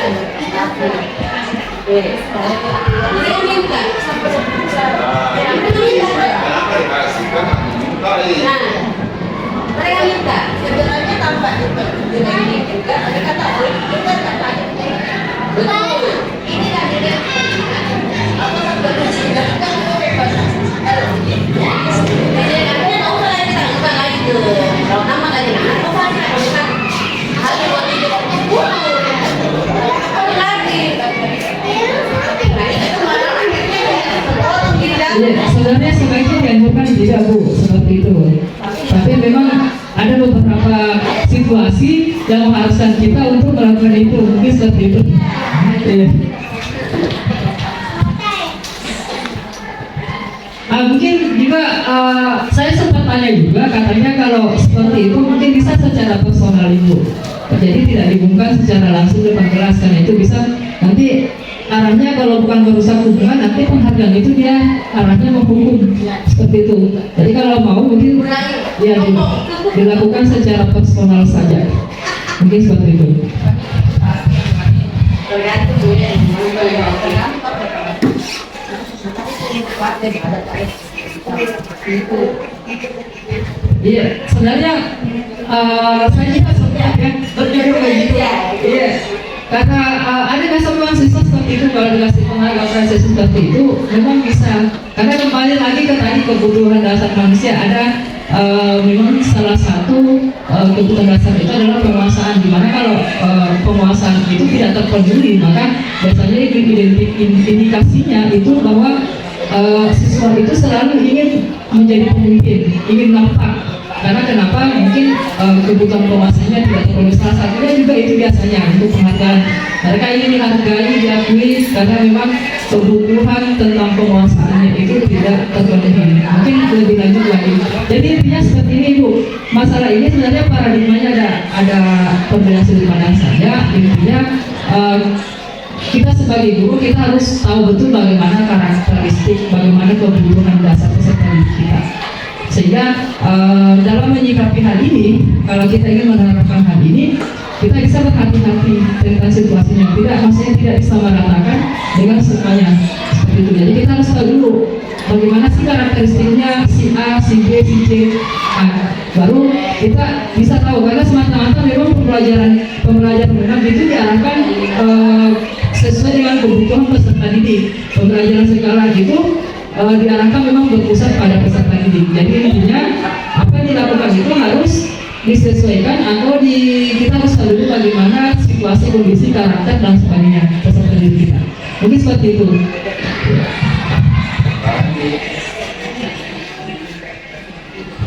Dia minta sampai 10. Kenapa dikasih kan? Minta ini. Nah, mereka minta sebenarnya tanpa dengan ini juga ada kata kita kata betul ini kan dia apa berkesindah kan bebas jadi artinya tahu lah kita bukan lagi ke kalau nama lagi nah apa kan hal yang buat itu apa lagi nah itu malah akhirnya orang gila Iya, sebenarnya sebaiknya dianjurkan tidak Bu, seperti itu. Tapi memang ada beberapa situasi yang mengharuskan kita untuk melakukan itu, mungkin seperti itu. Iya. Mungkin juga saya sempat tanya juga, katanya kalau seperti itu mungkin bisa secara personal Ibu. Jadi tidak dihubungkan secara langsung depan kelas, karena itu bisa nanti arahnya kalau bukan merusak hubungan, nanti penghargaan itu dia arahnya menghukum seperti itu. Jadi kalau mau mungkin ya dilakukan secara personal saja, mungkin seperti itu. tergantung ya Iya, sebenarnya saya juga sempat ya berjodoh begitu. Iya, karena ada nggak semua siswa seperti itu kalau dikasih penghargaan prestasi seperti itu memang bisa. Karena kembali lagi ke tadi kebutuhan dasar manusia ada memang salah satu kebutuhan dasar itu adalah penguasaan. Dimana kalau penguasaan itu tidak terpenuhi maka biasanya indikasinya itu bahwa siswa itu selalu ingin menjadi pemimpin, ingin nampak. Karena kenapa? Mungkin kebutuhan penguasanya tidak terpenuhi. Salah satunya juga itu biasanya untuk penghargaan. Mereka ingin dihargai, diakui karena memang kebutuhan tentang penguasaannya itu tidak terpenuhi. Mungkin lebih lanjut lagi. Jadi intinya seperti ini Bu. Masalah ini sebenarnya paradigmanya ada perbedaan sudut pandang saja. Intinya kita sebagai guru kita harus tahu betul bagaimana karakteristik, bagaimana kebutuhan dasar peserta didik kita. Sehingga dalam menyikapi hal ini, kalau kita ingin menerapkan hal ini, kita bisa berhati-hati tentang situasinya. Maksudnya tidak disamaratakan dengan semuanya seperti itu. Jadi kita harus tahu dulu bagaimana sih karakteristiknya si A, si B, si C. Baru kita bisa tahu karena semata-mata memang pembelajaran itu diarahkan sesuai dengan kebutuhan peserta didik. Pembelajaran skala itu diarahkan memang berpusat pada peserta didik. Jadi intinya apa yang dilakukan itu harus disesuaikan atau kita harus tahu dulu bagaimana situasi, kondisi, karakter dan sebagainya peserta didik kita. Mungkin seperti itu.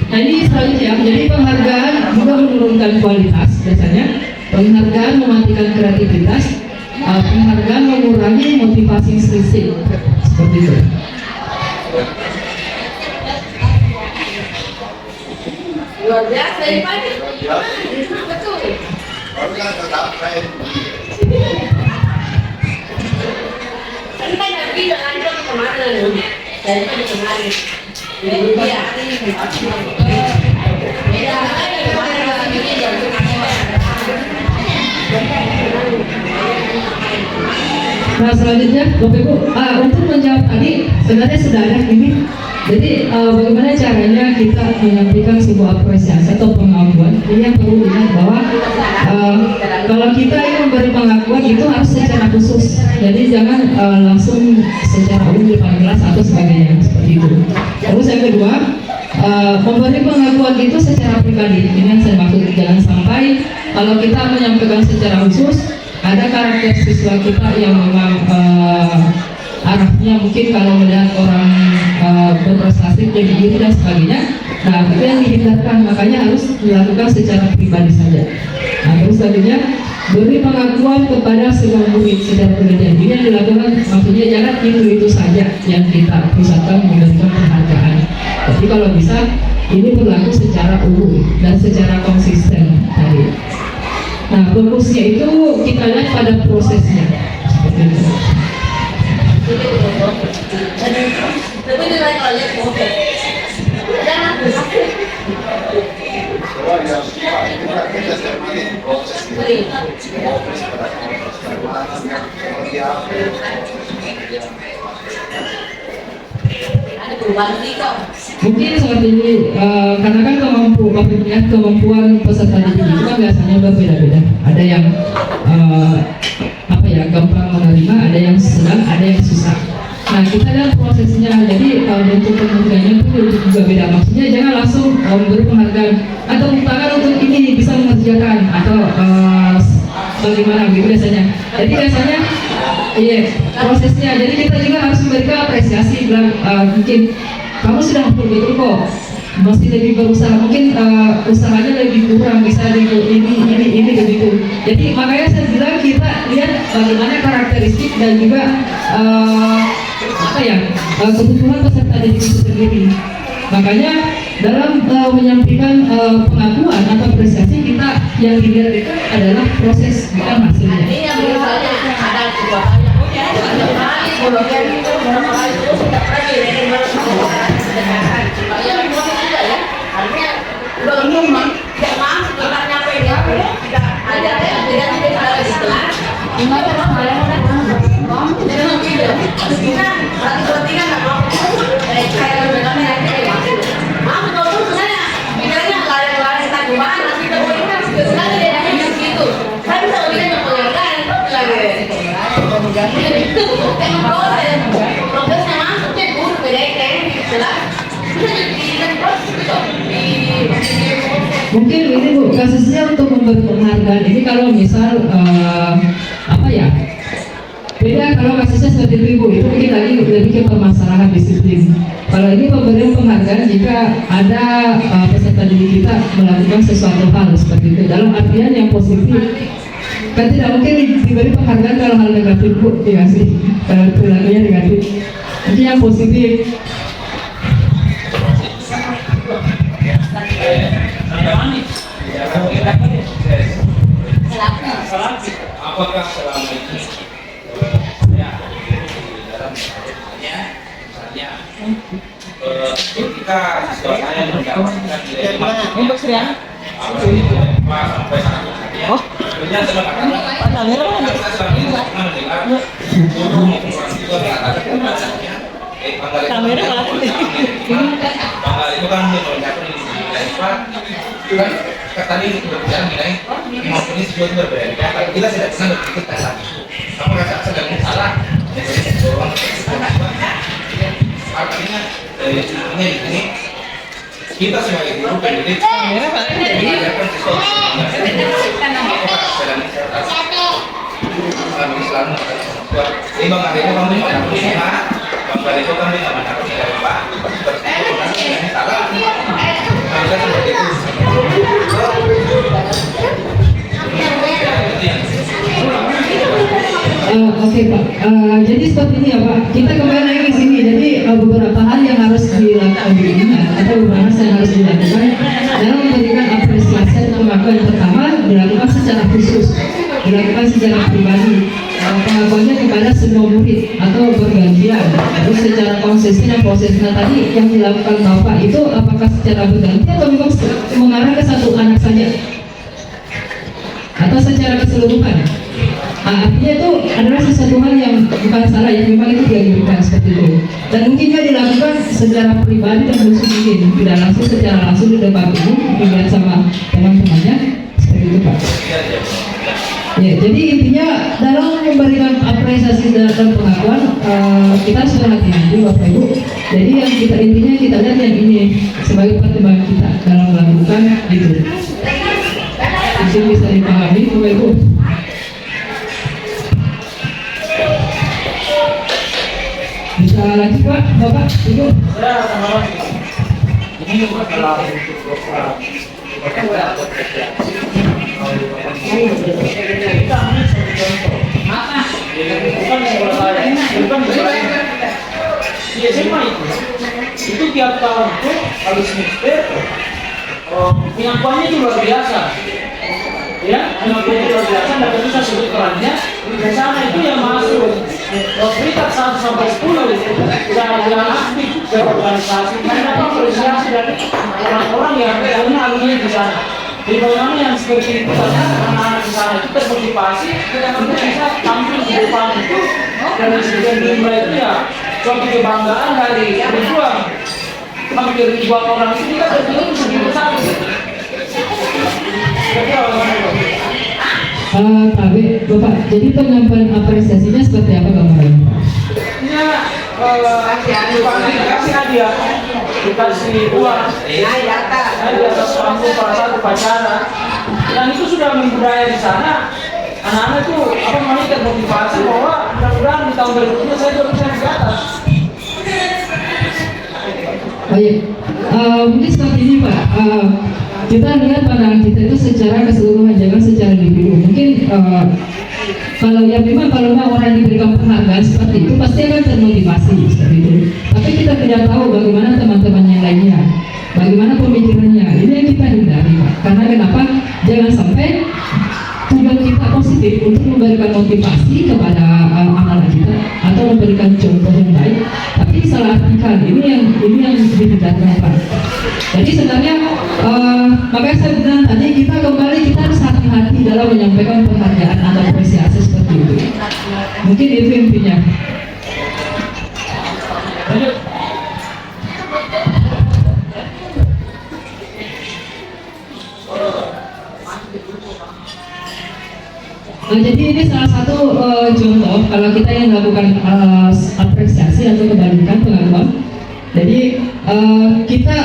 Nah ini selanjutnya, jadi penghargaan juga menurunkan kualitas biasanya. Penghargaan mematikan kreativitas, penghargaan mengurangi motivasi intrinsik seperti itu. luar biasa ini pagi betul Tapi kan tetap saya kita nggak bisa lanjut kemarin dari kemarin jadi dia beda lagi kemarin lagi dia Nah selanjutnya Bapak Ibu, untuk menjawab tadi sebenarnya sudah ada ini. Jadi bagaimana caranya kita menyampaikan sebuah apresiasi atau pengakuan? Ini yang perlu diingat bahwa kalau kita ingin memberi pengakuan itu harus secara khusus. Jadi jangan langsung secara umum di depan kelas atau sebagainya seperti itu. Terus yang kedua, memberi pengakuan itu secara pribadi. Ini yang saya maksud, jangan sampai kalau kita menyampaikan secara khusus ada karakter siswa kita yang memang arahnya mungkin kalau melihat orang berprestasi jadi diri dan sebagainya. Nah itu yang dihindarkan, makanya harus dilakukan secara pribadi saja. Nah terus selanjutnya beri pengakuan kepada semua murid secara bergantian. Ini yang dilakukan, maksudnya jangan itu saja yang kita pusatkan memberikan penghargaan. Tapi kalau bisa ini berlaku secara umum dan secara konsisten tadi. Nah, fokusnya itu kita lihat pada prosesnya. Seperti itu. Tapi dia kalau lihat proses, jangan Bahwa yang kita cermati proses ini, proses pada proses terbatas yang seperti apa. ada perubahan sikap. Mungkin seperti ini, karena kan kemampuan peserta didik itu kan biasanya berbeda-beda. Ada yang gampang menerima, ada yang sedang, ada yang susah. Nah, kita lihat prosesnya. Jadi bentuk penghargaannya itu juga beda. Maksudnya jangan langsung beri penghargaan atau tangan untuk ini bisa mengerjakan atau bagaimana gitu biasanya. Jadi biasanya prosesnya. Jadi kita juga harus memberikan apresiasi, bilang mungkin kamu sudah betul kok, masih lebih berusaha, mungkin usahanya lebih kurang, bisa ini begitu. Jadi makanya saya bilang kita lihat bagaimana karakteristik dan juga kebutuhan peserta didik itu sendiri. Makanya dalam menyampaikan pengakuan atau apresiasi, kita yang dilihat itu adalah proses, bukan hasilnya. Artinya misalnya ada sebuah hal yang kali kemudian itu berapa kali terus tidak pernah dilihat berapa yang juga ya. Artinya belum tidak mampu tidak nyampe dia tidak ada tidak ada di kelas. Ini kan hal yang tidak tidak kita berarti kepentingan nggak mau kayak mereka mampu tahu sebenarnya pikirannya lari-lari tanggungan nanti kemudian sebenarnya dia hanya gitu kan bisa lebih banyak penghargaan itu prosesnya maksudnya guru beda jelas mungkin ini Bu, kasusnya untuk memberi penghargaan ini kalau misal beda kalau kasusnya seperti itu Ibu, itu mungkin lagi lebih ke permasalahan disiplin. Kalau ini pemberian penghargaan jika ada peserta didik kita melakukan sesuatu hal seperti itu dalam artian yang positif. Kan tidak mungkin diberi penghargaan kalau hal negatif Bu, dikasih kalau perilakunya negatif. Ini yang positif. Apakah selama ini misalnya ketika siswa saya mendapatkan nilai 5 sampai 100 sebenarnya selama itu kan tadi berbicara mengenai kemampuan siswa itu berbeda. Kita tidak pernah berpikir tes satu. Apakah sedang salah? Artinya dari ini kita sebagai guru pendidik mengajarkan siswa selalu ini bang Arif kamu ini mana punya bang Arif kamu ini mana punya pak seperti itu ini salah kita seperti itu. Oke Pak, jadi seperti ini ya Pak, kita kembali lagi ke sini. Jadi beberapa hal yang harus dilakukan atau beberapa hal yang harus dilakukan dalam memberikan apresiasi atau pengakuan. Yang pertama dilakukan secara khusus, dilakukan secara pribadi. Pengakuannya kepada semua murid atau bergantian. Terus secara konsisten dan prosesnya tadi yang dilakukan Bapak itu apakah secara bergantian atau memang mengarah ke satu anak saja atau secara keseluruhan? Artinya itu adalah sesuatu hal yang bukan salah, yang memang itu dianjurkan seperti itu. Dan mungkin juga dilakukan secara pribadi dan khusus mungkin tidak langsung secara langsung di depan umum dilihat sama teman-temannya seperti itu Pak. Ya, jadi intinya dalam memberikan apresiasi dan pengakuan kita harus berhati-hati Bapak Ibu. Jadi yang kita intinya kita lihat yang ini sebagai pertimbangan kita dalam melakukan itu. Itu bisa dipahami Bapak Ibu. Bisa lanjut Pak, Bapak, Ibu. Ini adalah untuk Kita ambil satu contoh. Bukan sekolah saya, bukan sekolah ini. Di SMA itu tiap tahun tuh kalau semester pengakuannya itu luar biasa. Ya, pengakuannya luar biasa, dan bisa sebut perannya. Di sana itu yang masuk peringkat 1 sampai 10 yang aktif berorganisasi. Karena apresiasi dari orang-orang yang punya alumni di sana. Jadi bagaimana yang seperti itu karena anak-anak di sana itu termotivasi untuk bisa tampil di depan itu dari sekian jumlah itu ya suatu kebanggaan dari ribuan hampir ribuan orang itu kita terjun segitu satu. Jadi Pak B, Bapak, jadi penyampaian apresiasinya seperti apa gambarannya? ya dikasih hadiah, dikasih uang, di atas panggung pada saat upacara, dan itu sudah membudaya di sana. Anak-anak itu termotivasi bahwa mudah-mudahan di tahun berikutnya saya juga bisa di atas. Baik, mungkin seperti ini Pak. Kita lihat pandangan kita itu secara keseluruhan, jangan secara individu. Mungkin kalau memang orang yang diberikan penghargaan seperti itu pasti akan termotivasi seperti itu. Tapi kita tidak tahu bagaimana teman-teman yang lainnya, bagaimana pemikirannya. Ini yang kita hindari Pak. Karena kenapa? Jangan sampai tujuan kita positif untuk memberikan motivasi kepada anak-anak kita atau memberikan contoh yang baik, tapi salah artikan. Ini yang dihindarkan Pak. Jadi sebenarnya makanya saya bilang tadi kita harus hati-hati dalam menyampaikan penghargaan atau apresiasi seperti itu. Mungkin itu intinya. Lanjut. Nah, jadi ini salah satu contoh kalau kita yang melakukan apresiasi atau kebalikan pengakuan. Jadi kita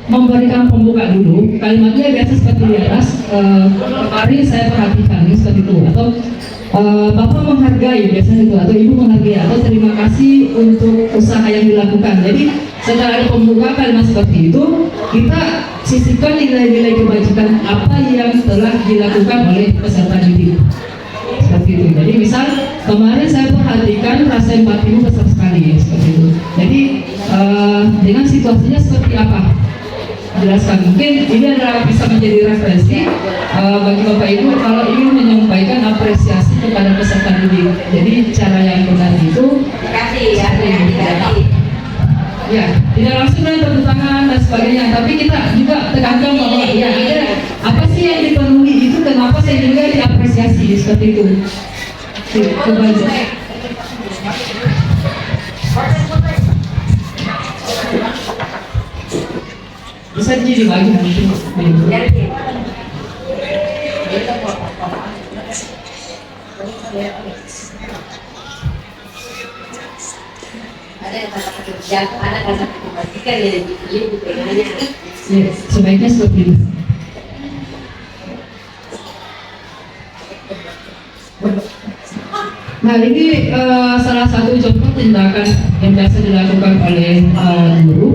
memberikan pembuka dulu, kalimatnya biasa seperti di atas. Mari saya perhatikan seperti itu, atau Bapak menghargai biasanya itu, atau Ibu menghargai, atau terima kasih untuk usaha yang dilakukan. Jadi setelah ada pembuka kalimat seperti itu, kita sisipkan nilai-nilai kebajikan apa yang telah dilakukan oleh peserta didik. Seperti itu. Jadi misal kemarin saya perhatikan rasa empatimu besar sekali seperti itu. Jadi dengan situasinya seperti apa? Jelaskan. Mungkin ini adalah bisa menjadi referensi bagi Bapak Ibu kalau ingin menyampaikan apresiasi kepada peserta didik. Jadi cara yang benar itu ya, tidak langsung dengan tepuk tangan dan sebagainya, tapi kita juga tekankan bahwa ya ada apa sih yang dipenuhi itu, kenapa saya juga diapresiasi seperti itu. Kembali. Bisa jadi bagi nanti. Ada kata kebajikan yang dipegangannya. Ya, sebaiknya seperti itu. Nah, ini salah satu contoh tindakan yang biasa dilakukan oleh guru.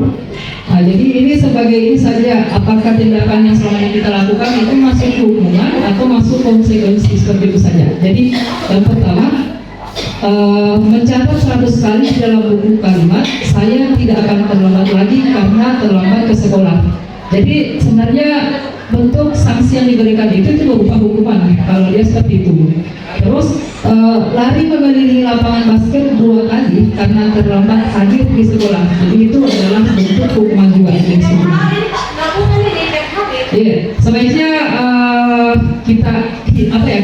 Nah, jadi ini sebagai ini saja, apakah tindakan yang selama ini kita lakukan itu masuk hukuman atau masuk konsekuensi seperti itu saja. Jadi yang pertama, mencatat 100 kali dalam buku kalimat, saya tidak akan terlambat lagi karena terlambat ke sekolah. Jadi sebenarnya bentuk sanksi yang diberikan itu berupa hukuman kalau dia seperti itu. Terus lari mengelilingi lapangan basket 2 kali karena terlambat hadir di sekolah. Jadi itu adalah bentuk hukuman juga. Iya, sebaiknya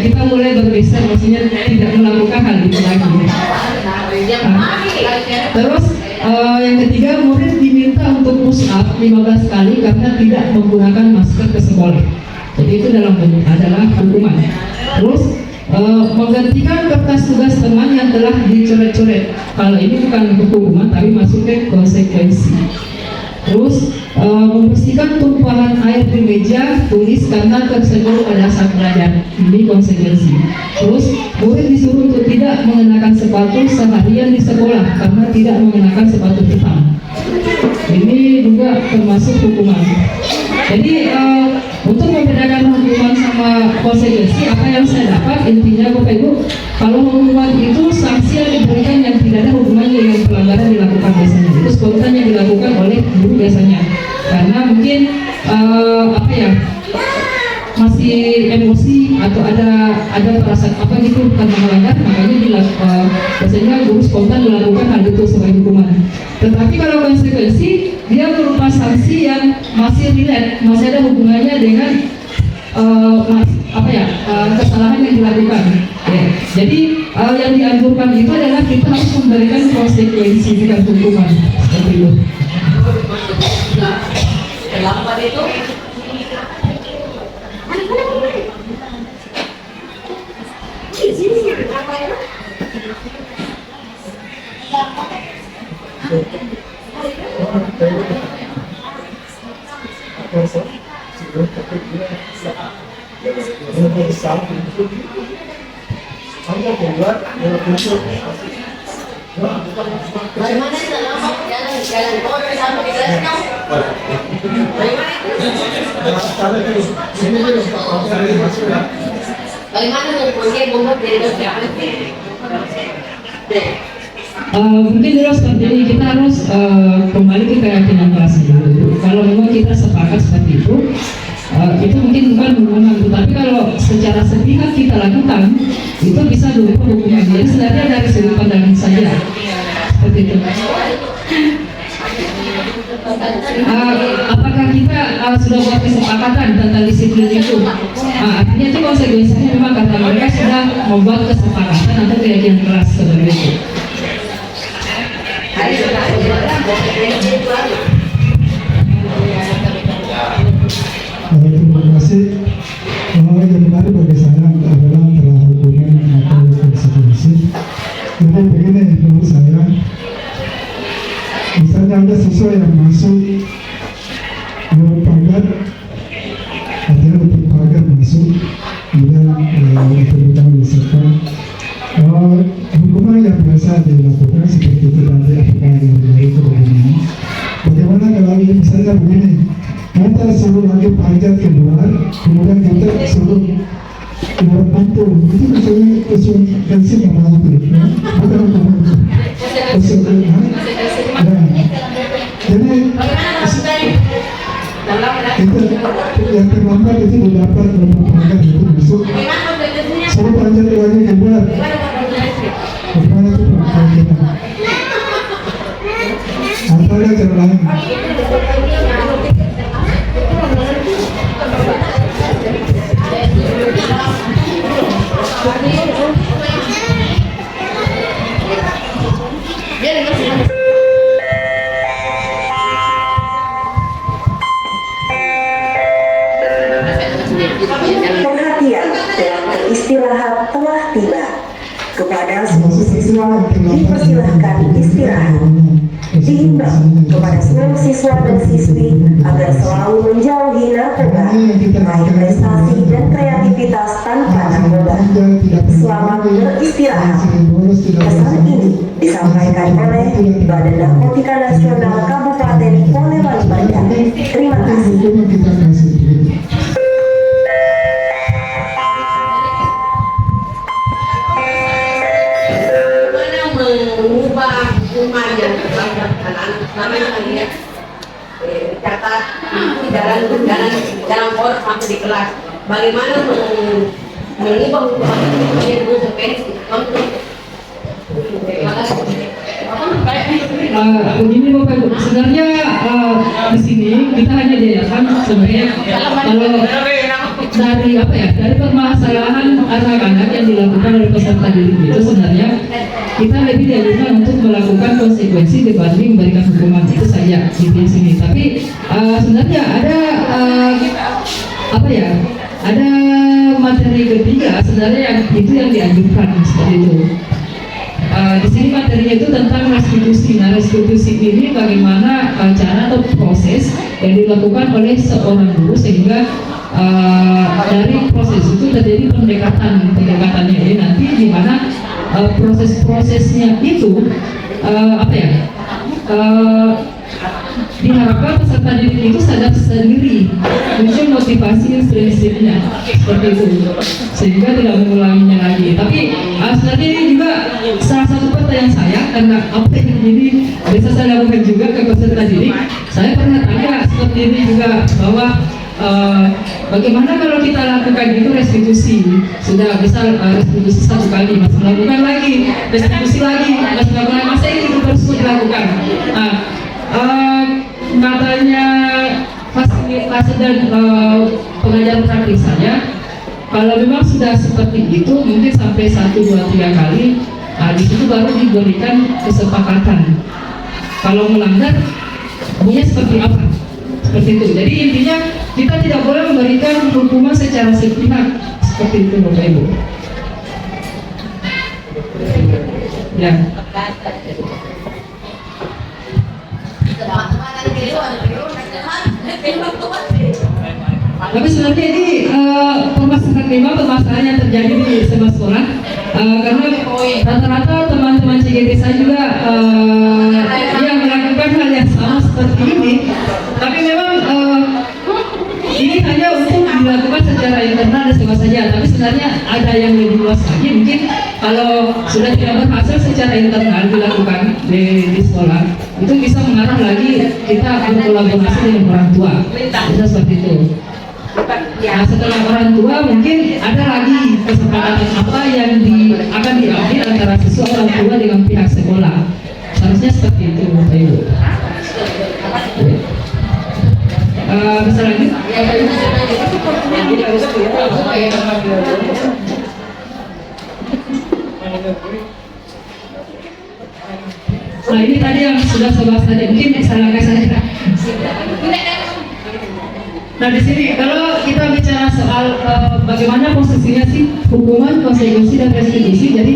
kita mulai bergeser, maksudnya tidak melakukan hal itu lagi. Terus yang ketiga, murid diminta untuk push up 15 kali karena tidak menggunakan masker ke sekolah. Jadi itu adalah hukuman. Terus menggantikan kertas tugas teman yang telah dicoret-coret. Kalau ini bukan hukuman tapi masuk ke konsekuensi. Terus membersihkan tumpahan air di meja tulis karena tersenggol pada saat belajar. Ini konsekuensi. Terus murid disuruh untuk tidak mengenakan sepatu seharian di sekolah karena tidak mengenakan sepatu hitam. Ini juga termasuk hukuman. Jadi untuk membedakan hukuman sama konsekuensi apa yang saya dapat intinya Bapak Ibu, kalau hukuman itu sanksi yang diberikan yang tidak ada hubungannya dengan pelanggaran dilakukan biasanya, itu spontan yang dilakukan oleh guru biasanya, karena mungkin apa ya, masih emosi atau ada perasaan apa gitu karena melanggar, makanya biasanya guru spontan melakukan hal itu sebagai hukuman. Tetapi kalau konsekuensi dia berupa sanksi yang masih relate, masih ada hubungannya dengan kesalahan yang dilakukan. Ya. Jadi yang dianjurkan itu adalah kita harus memberikan konsekuensi bukan hukuman. Seperti itu. Lambat itu bagaimana jalan kota sampai di Glasgow? Bagaimana mempunyai bomba dari Glasgow? Mungkin dulu seperti ini kita harus kembali ke keyakinan kelasnya dulu. Kalau memang kita sepakat seperti itu mungkin bukan hukuman, tapi kalau secara sepihak kita lakukan itu bisa berupa hukuman. Jadi sebenarnya dari sudut pandang saya seperti itu. Apakah kita sudah buat kesepakatan tentang disiplin itu? Artinya itu konsekuensinya memang kata mereka sudah membuat kesepakatan atau keyakinan kelas seperti itu. Terima kasih. Yang menarik bagi saya adalah antara hukuman atau konsekuensi. Jadi begini menurut saya, misalnya ada siswa yang masuk pagar, artinya untuk pagar masuk, kemudian kemudian misalkan hukuman yang biasa dilakukan seperti itu tadi apakah yang dari hukuman. Bagaimana kalau misalnya begini, kita suruh lagi panjat keluar, kemudian kita suruh keluar pintu, itu misalnya konsekuensi apa itu? Bukan hukuman itu. Konsekuensi. Jadi kita yang terlambat itu dapat berapa itu masuk. Suruh panjat lagi keluar. Bagaimana itu kita? Antara cara lain. Perhatian, waktu istirahat telah tiba. Kepada seluruh siswa dipersilahkan istirahat. Diimbau kepada seluruh siswa dan siswi agar selalu menjauhi narkoba, meraih prestasi dan kreativitas tanpa narkoba. Selamat beristirahat. Pesan ini disampaikan oleh Badan Narkotika Nasional Kabupaten Polewali Mandar. Terima kasih. Mengubah hukuman yang terhadap anak-anak namanya catat dalam kor sampai di kelas. Bagaimana mengubah hukuman itu menjadi konsekuensi? Begini Bapak Ibu, sebenarnya di sini kita hanya diadakan sebenarnya kalau dari permasalahan anak-anak yang dilakukan oleh peserta didik itu sebenarnya kita lebih dianjurkan untuk melakukan konsekuensi dibanding memberikan hukuman, itu saja di sini. Tapi sebenarnya ada materi ketiga sebenarnya yang dianjurkan seperti itu. Di sini materinya itu tentang restitusi. Nah, restitusi ini bagaimana cara atau proses yang dilakukan oleh seorang guru sehingga dari proses itu terjadi pendekatannya. Jadi nanti di mana proses-prosesnya itu diharapkan peserta didik itu sadar sendiri, muncul motivasi intrinsiknya seperti itu, sehingga tidak mengulanginya lagi. Tapi sebenarnya ini juga salah satu pertanyaan saya, karena apa yang jadi bisa saya lakukan juga ke peserta didik. Saya pernah tanya seperti ini juga, bahwa bagaimana kalau kita lakukan itu restitusi, sudah bisa restitusi 1 kali, masih melakukan lagi restitusi lagi, masih melakukan, masa ini terus dilakukan. Katanya fasilitasi dan pengajar praktik saya, kalau memang sudah seperti itu mungkin sampai 1, 2, 3 kali, di situ baru diberikan kesepakatan. Kalau melanggar, punya seperti apa? Seperti itu. Jadi intinya kita tidak boleh memberikan hukuman secara sepihak seperti itu, Bapak Ibu. Ya. Tapi sebenarnya ini permasalahan yang terjadi di sebuah sekolah, karena rata-rata teman-teman CGT saya juga yang melakukan hal yang sama seperti ini. Tapi memang ini hanya untuk dilakukan secara internal dan sebagainya saja. Tapi sebenarnya ada yang lebih luas lagi. Mungkin kalau sudah tidak berhasil secara internal dilakukan di sekolah, itu bisa mengarah lagi kita berkolaborasi dengan orang tua. Bisa seperti itu. Nah, setelah orang tua mungkin ada lagi kesepakatan apa yang akan diambil antara siswa, orang tua dengan pihak sekolah. Seharusnya seperti itu, Bapak Ibu. Bisa lanjut? Nah, ini tadi yang sudah saya bahas tadi, mungkin saya langkah saja. Nah, di sini kalau kita bicara soal bagaimana posisinya sih hukuman, konsekuensi dan restitusi. Jadi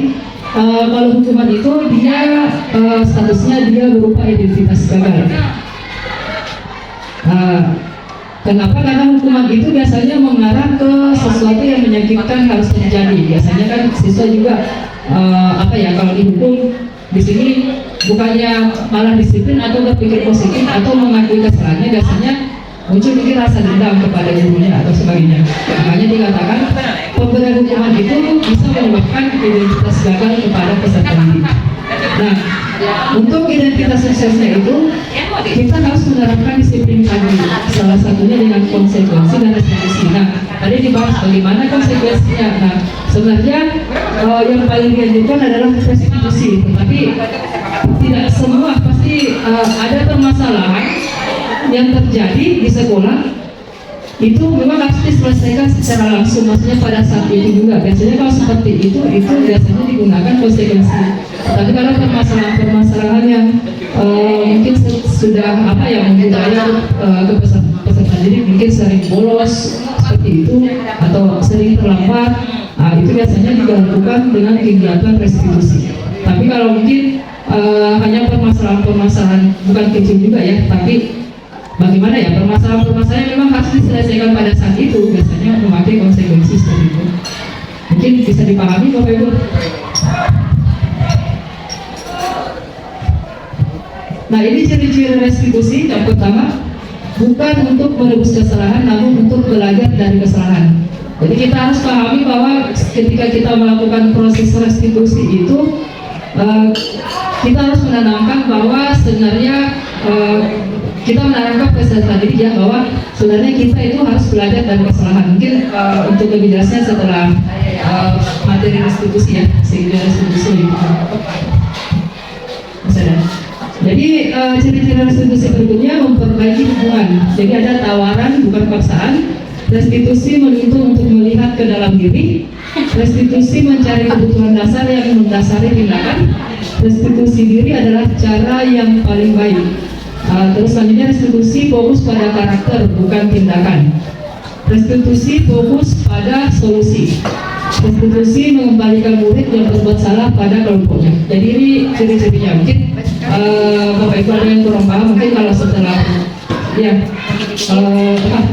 kalau hukuman itu dia statusnya dia berupa identitas gagal. Kenapa? Karena hukuman itu biasanya mengarah ke sesuatu yang menyakitkan harus terjadi. Biasanya kan siswa juga kalau dihukum di sini bukannya malah disiplin atau berpikir positif atau mengakui kesalahannya, biasanya muncul mungkin rasa dendam kepada gurunya atau sebagainya. Makanya dikatakan pemberian hukuman itu bisa menyebabkan identitas gagal kepada peserta didik. Nah, untuk identitas suksesnya itu kita harus menerapkan disiplin tadi, salah satunya dengan konsekuensi dan restitusi. Nah, tadi dibahas bagaimana konsekuensinya. Nah, sebenarnya yang paling dianjurkan adalah restitusi, tetapi tidak semua pasti ada permasalahan yang terjadi di sekolah itu memang harus diselesaikan secara langsung, maksudnya pada saat itu juga. Biasanya kalau seperti itu biasanya digunakan konsekuensi. Tapi kalau permasalahan yang mungkin sudah membudaya ke peserta didik, mungkin sering bolos seperti itu atau sering terlambat, itu biasanya dilakukan dengan kegiatan restitusi. Tapi kalau mungkin hanya permasalahan bukan kecil juga ya, tapi bagaimana ya, permasalahan memang harus diselesaikan pada saat itu, biasanya memakai konsekuensi seperti itu. Mungkin bisa dipahami Bapak Ibu. Nah, ini ciri-ciri restitusi. Yang pertama, bukan untuk menebus kesalahan, namun untuk belajar dari kesalahan. Jadi kita harus pahami bahwa ketika kita melakukan proses restitusi itu kita harus menanamkan bahwa sebenarnya kita menanamkan peserta didik ya, bahwa sebenarnya kita itu harus belajar dari kesalahan. Mungkin untuk lebih jelasnya setelah materi restitusi ya, sehingga restitusi lebih misalnya. Jadi ciri-ciri restitusi berikutnya memperbaiki hubungan. Jadi ada tawaran bukan paksaan. Restitusi menuntut untuk melihat ke dalam diri. Restitusi mencari kebutuhan dasar yang mendasari tindakan. Restitusi diri adalah cara yang paling baik. Terus selanjutnya restitusi fokus pada karakter bukan tindakan. Restitusi fokus pada solusi. Restitusi mengembalikan murid yang berbuat salah pada kelompoknya. Jadi ini ciri-cirinya. Mungkin Bapak Ibu ada yang kurang paham, mungkin kalau setelah ya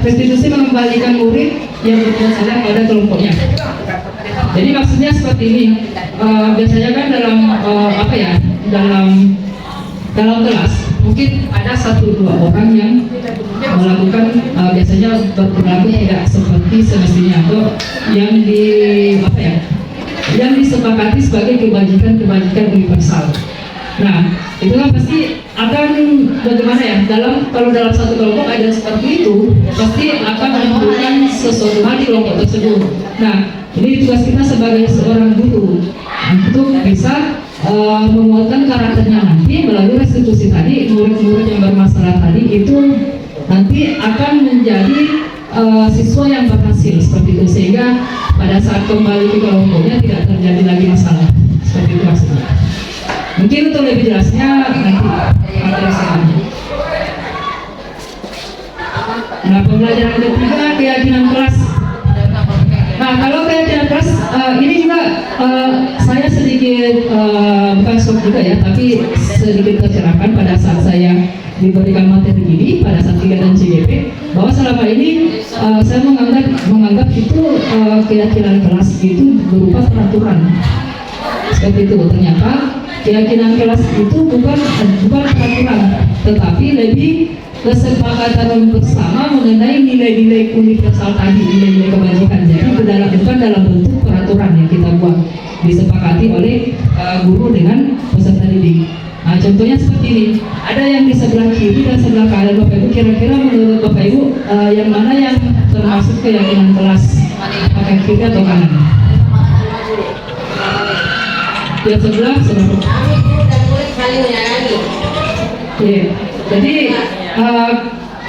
restitusi mengembalikan murid yang berbuat salah pada kelompoknya. Jadi maksudnya seperti ini. Biasanya kan dalam dalam kelas mungkin ada 1-2 orang yang melakukan biasanya berperilaku tidak seperti semestinya atau yang yang disepakati sebagai kebajikan universal. Nah, itu kan pasti akan bagaimana ya? Kalau dalam satu kelompok ada seperti itu, pasti akan menimbulkan sesuatu hal di kelompok tersebut. Nah, ini tugas kita sebagai seorang guru untuk bisa menguatkan karakternya nanti melalui restitusi tadi. Murid-murid yang bermasalah tadi itu nanti akan menjadi siswa yang berhasil seperti itu, sehingga pada saat kembali ke kelompoknya tidak terjadi lagi masalah seperti itu maksudnya. Mungkin untuk lebih jelasnya nanti materi selanjutnya. Nah, pembelajaran ketiga, keyakinan kelas. Nah, kalau keyakinan kelas ini juga saya sedikit bukan shock juga ya, tapi sedikit tercerahkan pada saat saya diberikan materi ini pada saat kegiatan CGP, bahwa selama ini saya menganggap itu keyakinan kelas itu berupa peraturan. Seperti itu, ternyata keyakinan kelas itu bukan peraturan, tetapi lebih kesepakatan bersama mengenai nilai-nilai universal tadi, nilai-nilai kebajikan. Jadi bukan dalam bentuk peraturan yang kita buat, disepakati oleh guru dengan peserta didik. Nah, contohnya seperti ini, ada yang di sebelah kiri dan sebelah kanan Bapak Ibu. Kira-kira menurut Bapak Ibu yang mana yang termasuk keyakinan kelas, apakah kiri atau kanan? Yang sebelah sebelah. Oke, jadi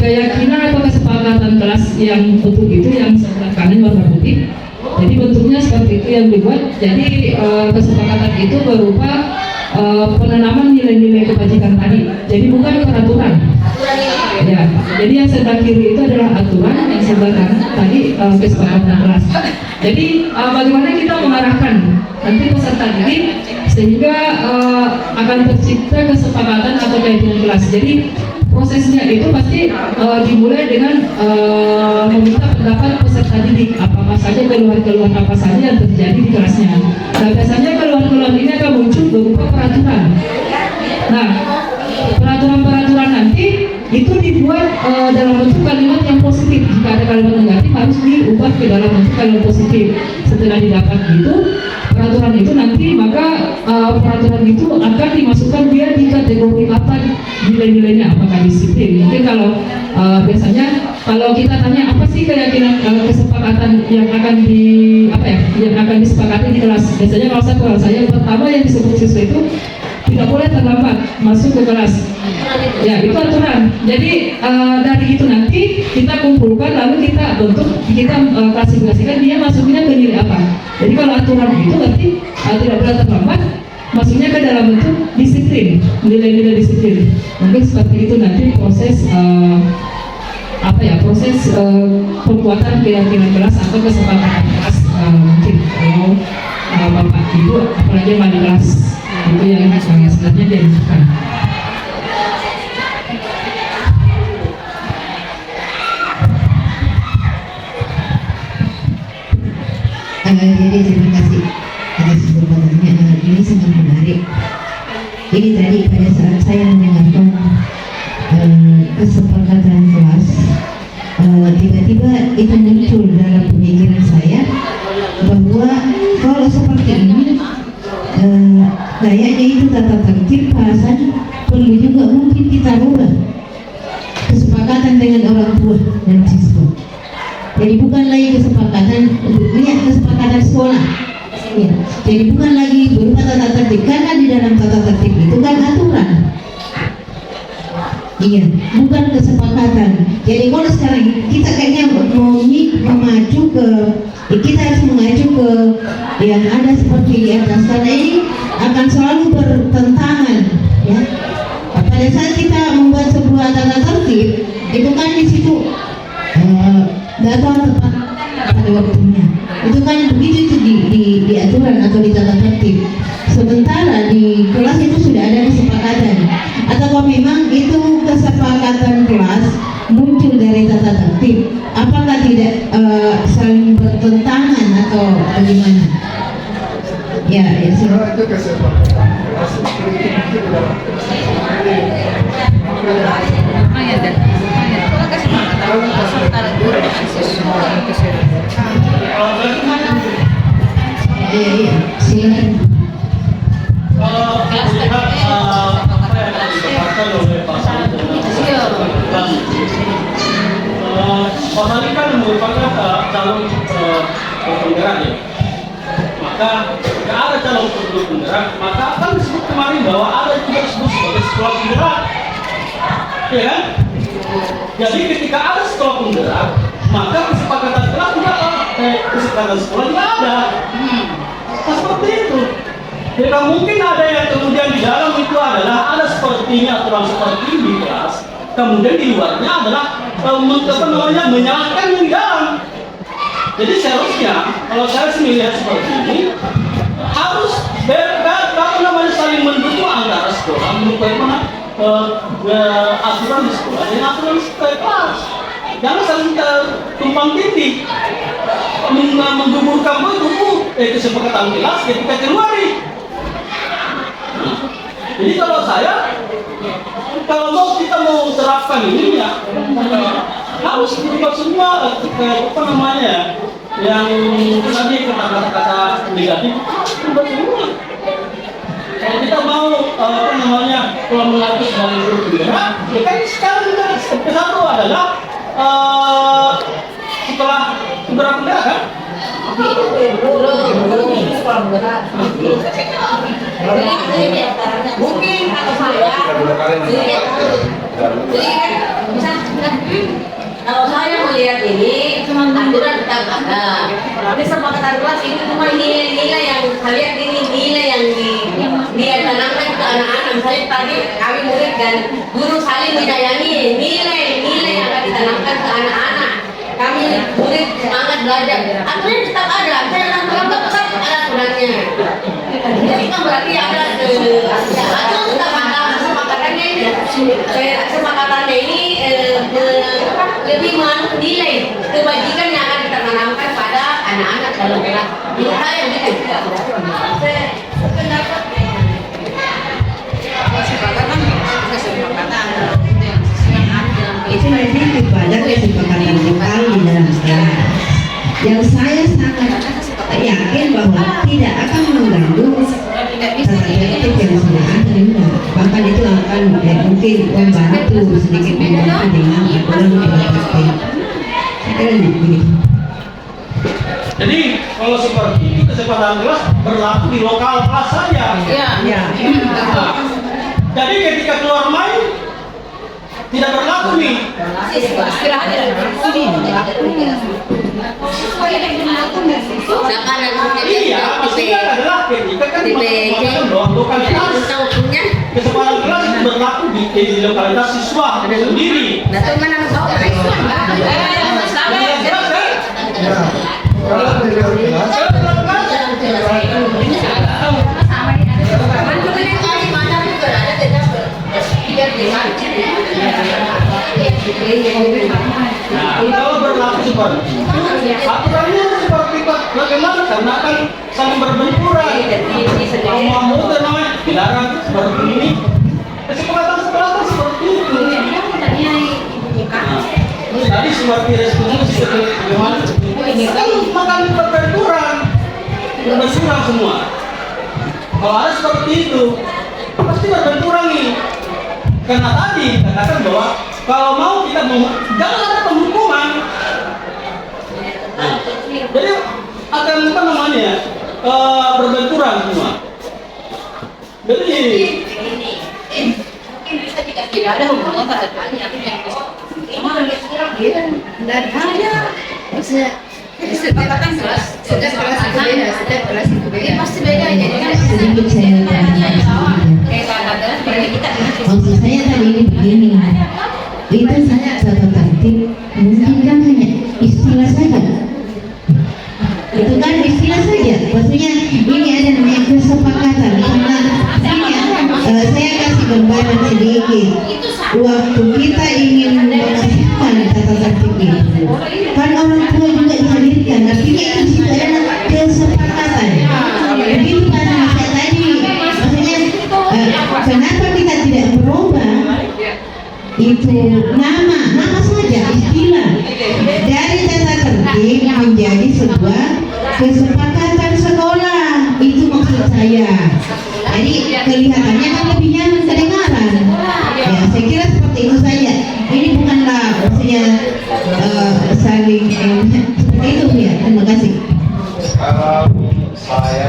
keyakinan atau kesepakatan kelas yang utuh itu yang sebelah kanan warna putih. Jadi bentuknya seperti itu yang dibuat. Jadi kesepakatan itu berupa penanaman nilai-nilai kebajikan tadi. Jadi bukan peraturan. Ya, jadi yang sebelah kiri itu adalah aturan, yang sebelah kanan tadi kesepakatan kelas. Jadi bagaimana kita mengarahkan nanti peserta didik sehingga akan tercipta kesepakatan atau keyakinan kelas. Jadi prosesnya itu pasti dimulai dengan meminta pendapat peserta didik, apa saja keluhan-keluhan apa saja yang terjadi di kelasnya. Nah, biasanya keluhan-keluhan ini akan muncul berupa peraturan. Nah, peraturan-peraturan nanti itu dibuat dalam bentuk kalimat yang positif. Jika ada kalimat negatif harus diubah ke dalam bentuk kalimat positif. Setelah didapat itu peraturan itu nanti, maka peraturan itu akan dimasukkan dia di kategori apa nilai-nilainya, apakah disiplin. Mungkin kalau biasanya kalau kita tanya apa sih keyakinan kesepakatan yang akan disepakati di kelas, biasanya kalau saya pertama yang disebut siswa itu tidak boleh terlambat masuk ke kelas. Ya, itu aturan. Jadi dari itu nanti kita kumpulkan, lalu kita klasifikasikan dia masuknya ke nilai apa. Jadi kalau aturan itu berarti tidak boleh terlambat, masuknya ke dalam bentuk disiplin, nilai-nilai disiplin. Mungkin seperti itu nanti proses proses pembuatan keyakinan kelas atau kesepakatan kelas. Mungkin kalau Bapak Ibu apalagi yang di kelas itu yang sebenarnya diajukan. Jadi terima kasih atas pertanyaannya. Ini sangat menarik. Ini tadi pada saat saya mendengarkan kesepakatan kelas, tiba-tiba itu muncul dalam pemikiran saya bahwa kalau seperti ini kayaknya itu tata tertib bahasan perlu juga mungkin kita rubah kesepakatan dengan orang tua dan siswa. Jadi bukan lagi kesepakatan sekolah. Ya. Jadi bukan lagi berupa tata tertib, karena di dalam tata tertib itu kan aturan. Iya, bukan kesepakatan. Jadi kalau sekarang kita kayaknya memacu ke, kita harus mengacu ke yang ada seperti di atas, karena ini akan selalu bertentangan. Ya. Pada saat kita membuat sebuah tata tertib, itu kan di situ datang tepat pada waktunya. Itu kan begitu itu di aturan atau di tata tertib. Sementara di kelas itu sudah ada kesepakatan. Atau memang itu kesepakatan kelas muncul dari tata tertib, apakah tidak saling bertentangan atau bagaimana? Ya, itu kesepakatan kelas. Iya, silakan. Pak Sandi kan merupakan calon penggerak ya. Maka jika ada calon penggerak, maka kan disebut kemarin bahwa ada juga disebut sebagai sekolah penggerak, ya kan? Jadi ketika ada sekolah penggerak, maka kesepakatan kelas juga kesepakatan sekolah juga ada. Nah, seperti itu. Tidak mungkin ada yang kemudian di dalam itu adalah ada sepertinya aturan seperti ini di kelas, kemudian di luarnya adalah menyalahkan yang di dalam. Jadi seharusnya kalau saya melihat seperti ini harus saling mendukung antara sekolah bagaimana aturan di sekolah dan aturan di kelas. Jangan saling tumpang tindih menggugurkan kesepakatan kelas ketika keluar. Jadi kalau kita mau terapkan ini ya harus berubah semua yang tadi kata-kata negatif berubah semua. Kalau kita mau kalau mengatur sebagai guru penggerak, ya kan sekarang juga step satu adalah setelah penggerak kan? Mungkin kalau saya melihat ini aturan tetap ada. Tapi kesepakatan kelas ini cuma nilai yang saya lihat ini nilai yang dia tanamkan ke anak-anak. Misalnya tadi kami murid dan guru saling menyayangi nilai yang akan ditanamkan ke anak-anak. Kami murid semangat belajar. Aturan tetap ada. Saya tetap ada aturannya. Jadi kan berarti ada aturan tetap ada. Kesepakatannya ini lebih menilai kebajikan yang akan kita tanamkan pada anak-anak dalam kelas. Menurut saya begitu. Itu nanti kepada kesepakatan lokal di dalam kelas. Yang saya sangat yakin bahwa tidak akan mengganggu tata tertib yang sudah ada, bahkan itu akan mungkin membantu sedikit membantu dengan aturan PKP. Saya kira begini. Jadi kalau seperti itu kesepakatan kelas berlaku di lokal kelas saja. Iya. Jadi ketika keluar main tidak berlaku nih. Istirahat Iya, maksudnya adalah ketika kan lokalitas kesepakatan kelas itu berlaku di lokalitas siswa sendiri. Nah, kalau berlaku seperti itu, aturannya seperti bagaimana? Karena kan saling berbenturan. Kalau mau namanya dilarang seperti ini, kesepakatan seperti itu. Tadi seperti responnya bagaimana? Kan makan berbenturan semua. Kalau ada seperti itu, pasti berbenturan nih. Karena tadi katakan bahwa kalau mau kita jangan ada penghukuman. Nah, jadi akan berbenturan semua. Jadi tidak ada hubungannya pada kesepakatan kelas setiap kelas itu beda. Pasti beda jadi kan Sedikit saya maksud saya tadi ini begini, itu saya tata tertib mungkin kan hanya istilah saja, itu kan istilah saja, maksudnya ini ada namanya kesepakatan. Karena saya kasih gambaran sedikit, waktu kita ingin melaksanakan tata tertib itu kan orang tua juga dihadirkan, artinya itu situ adalah kesepakatan. Begitu kan saya tadi, maksudnya kenapa kita tidak merubah nama saja istilah dari tata tertib menjadi sebuah kesepakatan sekolah, itu maksud saya. Jadi kelihatannya kan lebih nyaman kedengaran. Ya, saya kira seperti itu saja. Ini bukanlah maksudnya saling seperti itu ya. Terima kasih. Saya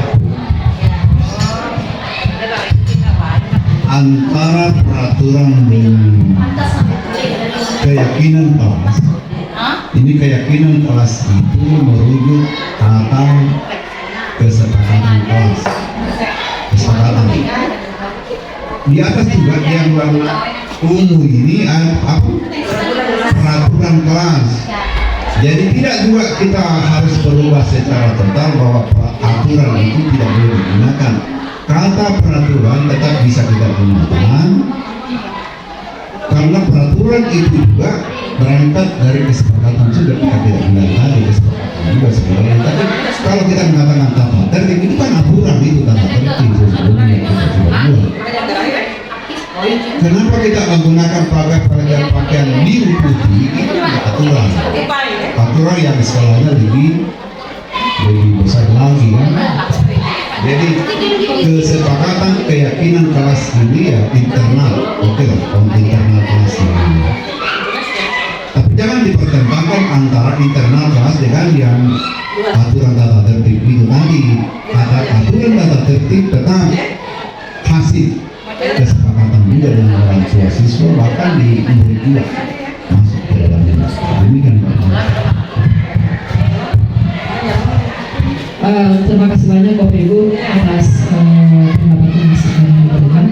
antara peraturan dengan keyakinan kelas, ini keyakinan kelas itu merujuk atau kesepakatan kelas, kesepakatan. Di atas juga yang warna ungu ini apa? Peraturan kelas. Jadi tidak juga kita harus berubah secara total bahwa aturan itu tidak boleh digunakan. Kata peraturan tetap bisa kita gunakan karena peraturan itu juga berangkat dari kesepakatan sudah kita tidak bilang tadi kesepakatan juga sebenarnya. Tapi kalau kita mengatakan tata tertib itu kan aturan, itu tata tertib sebelumnya kita sudah buat. Kenapa kita menggunakan pakaian biru putih? Itu aturan. Aturan yang skalanya lebih besar lagi kan. Jadi kesepakatan keyakinan kelas ini ya internal, oke lah, internal kelas ini. Tapi jangan dipertentangkan antara internal kelas dengan yang aturan tata tertib itu tadi. Aturan tata tertib tetap hasil kesepakatan juga dengan orang tua siswa, bahkan di murid juga masuk ke dalamnya. Demikian Pak. Terima kasih banyak Bapak Ibu atas pendapat yang diberikan.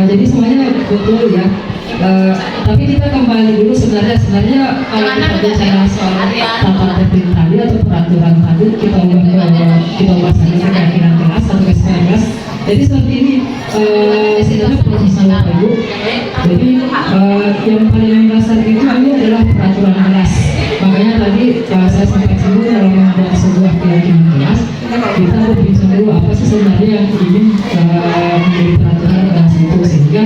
Jadi semuanya betul ya. Tapi kita kembali dulu sebenarnya kalau kita bicara soal tata tertib tadi atau peraturan tadi, kita ubah saja keyakinan kelas atau kesepakatan kelas. Jadi seperti ini sebenarnya prosesnya Bapak Ibu. Jadi yang paling mendasar itu adalah peraturan kelas. Makanya tadi saya sempat singgung dalam membuat sebuah keyakinan kelas, kita berbincang dulu apa sih sebenarnya yang ingin menjadi peraturan kelas itu, sehingga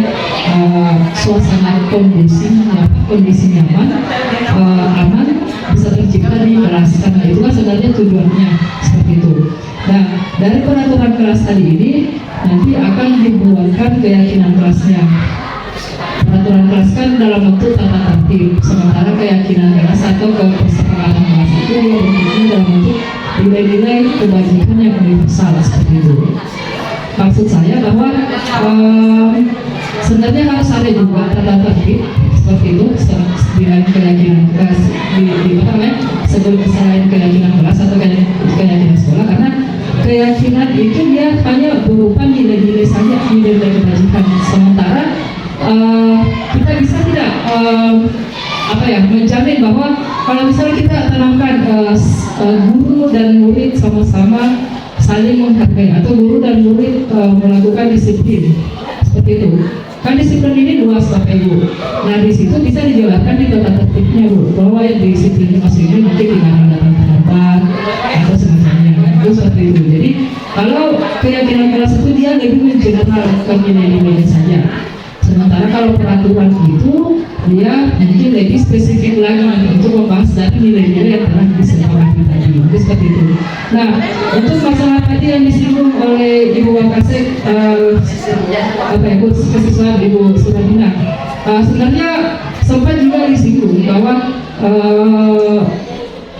suasana kondisi nyaman, aman bisa tercipta di kelas. Karena itu kan sebenarnya tujuannya seperti itu. Nah, dari peraturan kelas tadi ini nanti akan dibuatkan keyakinan kelasnya. Peraturan kelas kan dalam bentuk tata tertib, sementara keyakinan kelas atau kesepakatan kelas itu bentuknya dalam bentuk nilai-nilai kebajikan yang universal seperti itu. Maksud saya bahwa sebenarnya harus ada juga tata tertib seperti itu selain keyakinan kelas sebelum selain keyakinan kelas atau keyakinan sekolah, karena keyakinan itu dia hanya berupa nilai-nilai saja, nilai-nilai kebajikan. Sementara kita bisa tidak menjamin bahwa kalau misalnya kita tanamkan guru dan murid sama-sama saling menghargai, atau guru dan murid melakukan disiplin seperti itu. Kan disiplin ini luas Bapak Ibu. Nah di situ bisa dijelaskan di tata tertibnya Bu, bahwa yang disiplin maksudnya mungkin dengan datang terlambat atau semacamnya. Itu seperti itu. Jadi kalau keyakinan kelas itu dia lebih mengeneralkan nilai-nilainya saja. Sementara kalau peraturan itu dia mungkin lebih spesifik lagi untuk membahas dari nilai-nilai yang telah disepakati tadi. Itu seperti itu. Nah, untuk masalah tadi yang disinggung oleh Ibu Wakasek, kesiswaan Ibu Suradina, sebenarnya sempat juga disinggung bahwa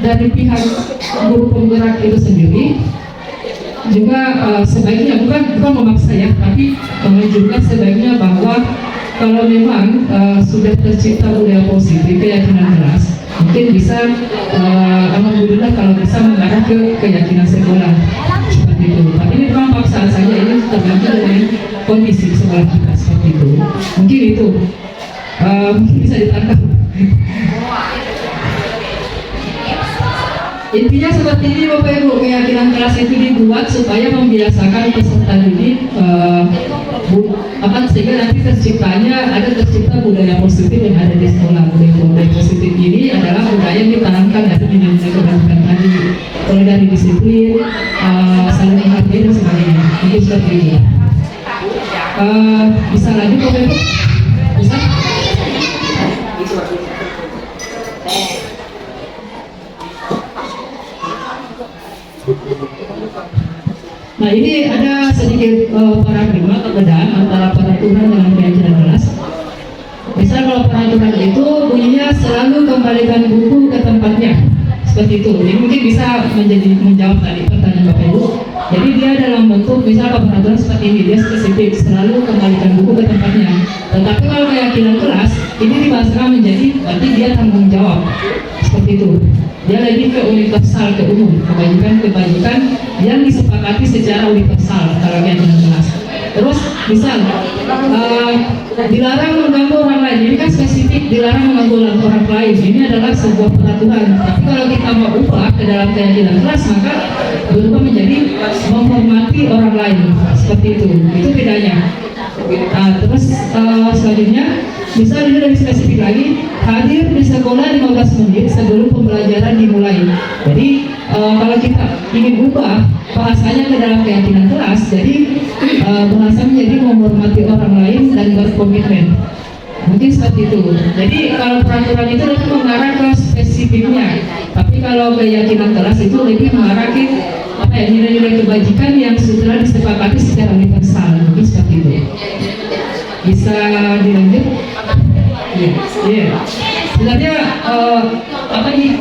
dari pihak guru penggerak itu sendiri juga sebaiknya bukan memaksa ya, tapi menunjukkan sebaiknya bahwa kalau memang sudah tercipta budaya positif keyakinan kelas, mungkin bisa alhamdulillah kalau bisa mengarah ke keyakinan sekolah seperti itu. Tapi ini memang paksaan saja, ini tergantung dengan kondisi sekolah kita seperti itu. Mungkin itu mungkin bisa ditangkap. Intinya seperti ini Bapak Ibu, keyakinan kelas itu dibuat supaya membiasakan peserta didik sehingga nanti tercipta budaya positif yang ada di sekolah. Budaya positif ini adalah budaya yang ditanamkan dari nilai-nilai kebajikan tadi, mulai dari disiplin, saling menghargai dan sebagainya. Mungkin seperti itu. Bisa lagi Bapak Ibu? Bisa? Nah ini ada sedikit paradigma perbedaan antara peraturan dengan keyakinan kelas. Misal kalau peraturan itu bunyinya selalu kembalikan buku ke tempatnya, seperti itu. Jadi mungkin bisa menjawab tadi pertanyaan Bapak Ibu. Jadi dia dalam bentuk misal peraturan seperti ini, dia spesifik selalu kembalikan buku ke tempatnya. Tetapi kalau keyakinan kelas ini dibahasakan menjadi berarti dia tanggung jawab, seperti itu. Dia lebih ke universal, ke umum, kebajikan yang disepakati secara universal kalau keyakinan kelas. Terus misal dilarang mengganggu orang lain, ini kan spesifik dilarang mengganggu orang lain. Ini adalah sebuah peraturan. Tapi kalau kita mau ubah ke dalam keyakinan kelas, maka berubah menjadi menghormati orang lain, seperti itu. Itu bedanya. Terus selanjutnya, misal ini lebih spesifik lagi, hadir di sekolah 15 menit sebelum pembelajaran dimulai. Jadi kalau kita ingin ubah bahasanya ke dalam keyakinan kelas, jadi bahasa menjadi menghormati orang lain dan berkomitmen. Mungkin seperti itu. Jadi kalau peraturan itu lebih mengarah ke spesifiknya, tapi kalau keyakinan kelas itu lebih mengarah ke nilai-nilai kebajikan yang sudah disepakati secara universal. Mungkin seperti itu. Bisa dilanjut? Iya. Sebenarnya apa nih?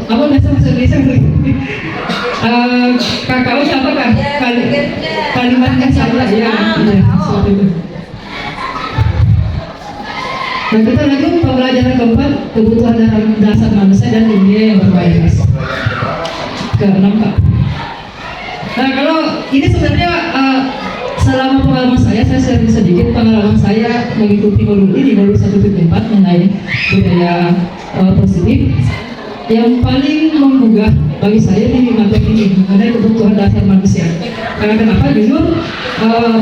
Apa bahasa Indonesia? KKU apakah kalimatnya salah ya? Seperti itu. Nah kita lanjut pembelajaran keempat, kebutuhan dasar manusia dan dunia yang berkualitas. Ke-6 Pak. Nah kalau ini sebenarnya selama pengalaman saya sharing sedikit pengalaman saya mengikuti modul ini, modul 1.4 mengenai budaya positif. Yang paling menggugah bagi saya di materi ini mengenai kebutuhan dasar manusia. Karena kenapa? Jujur,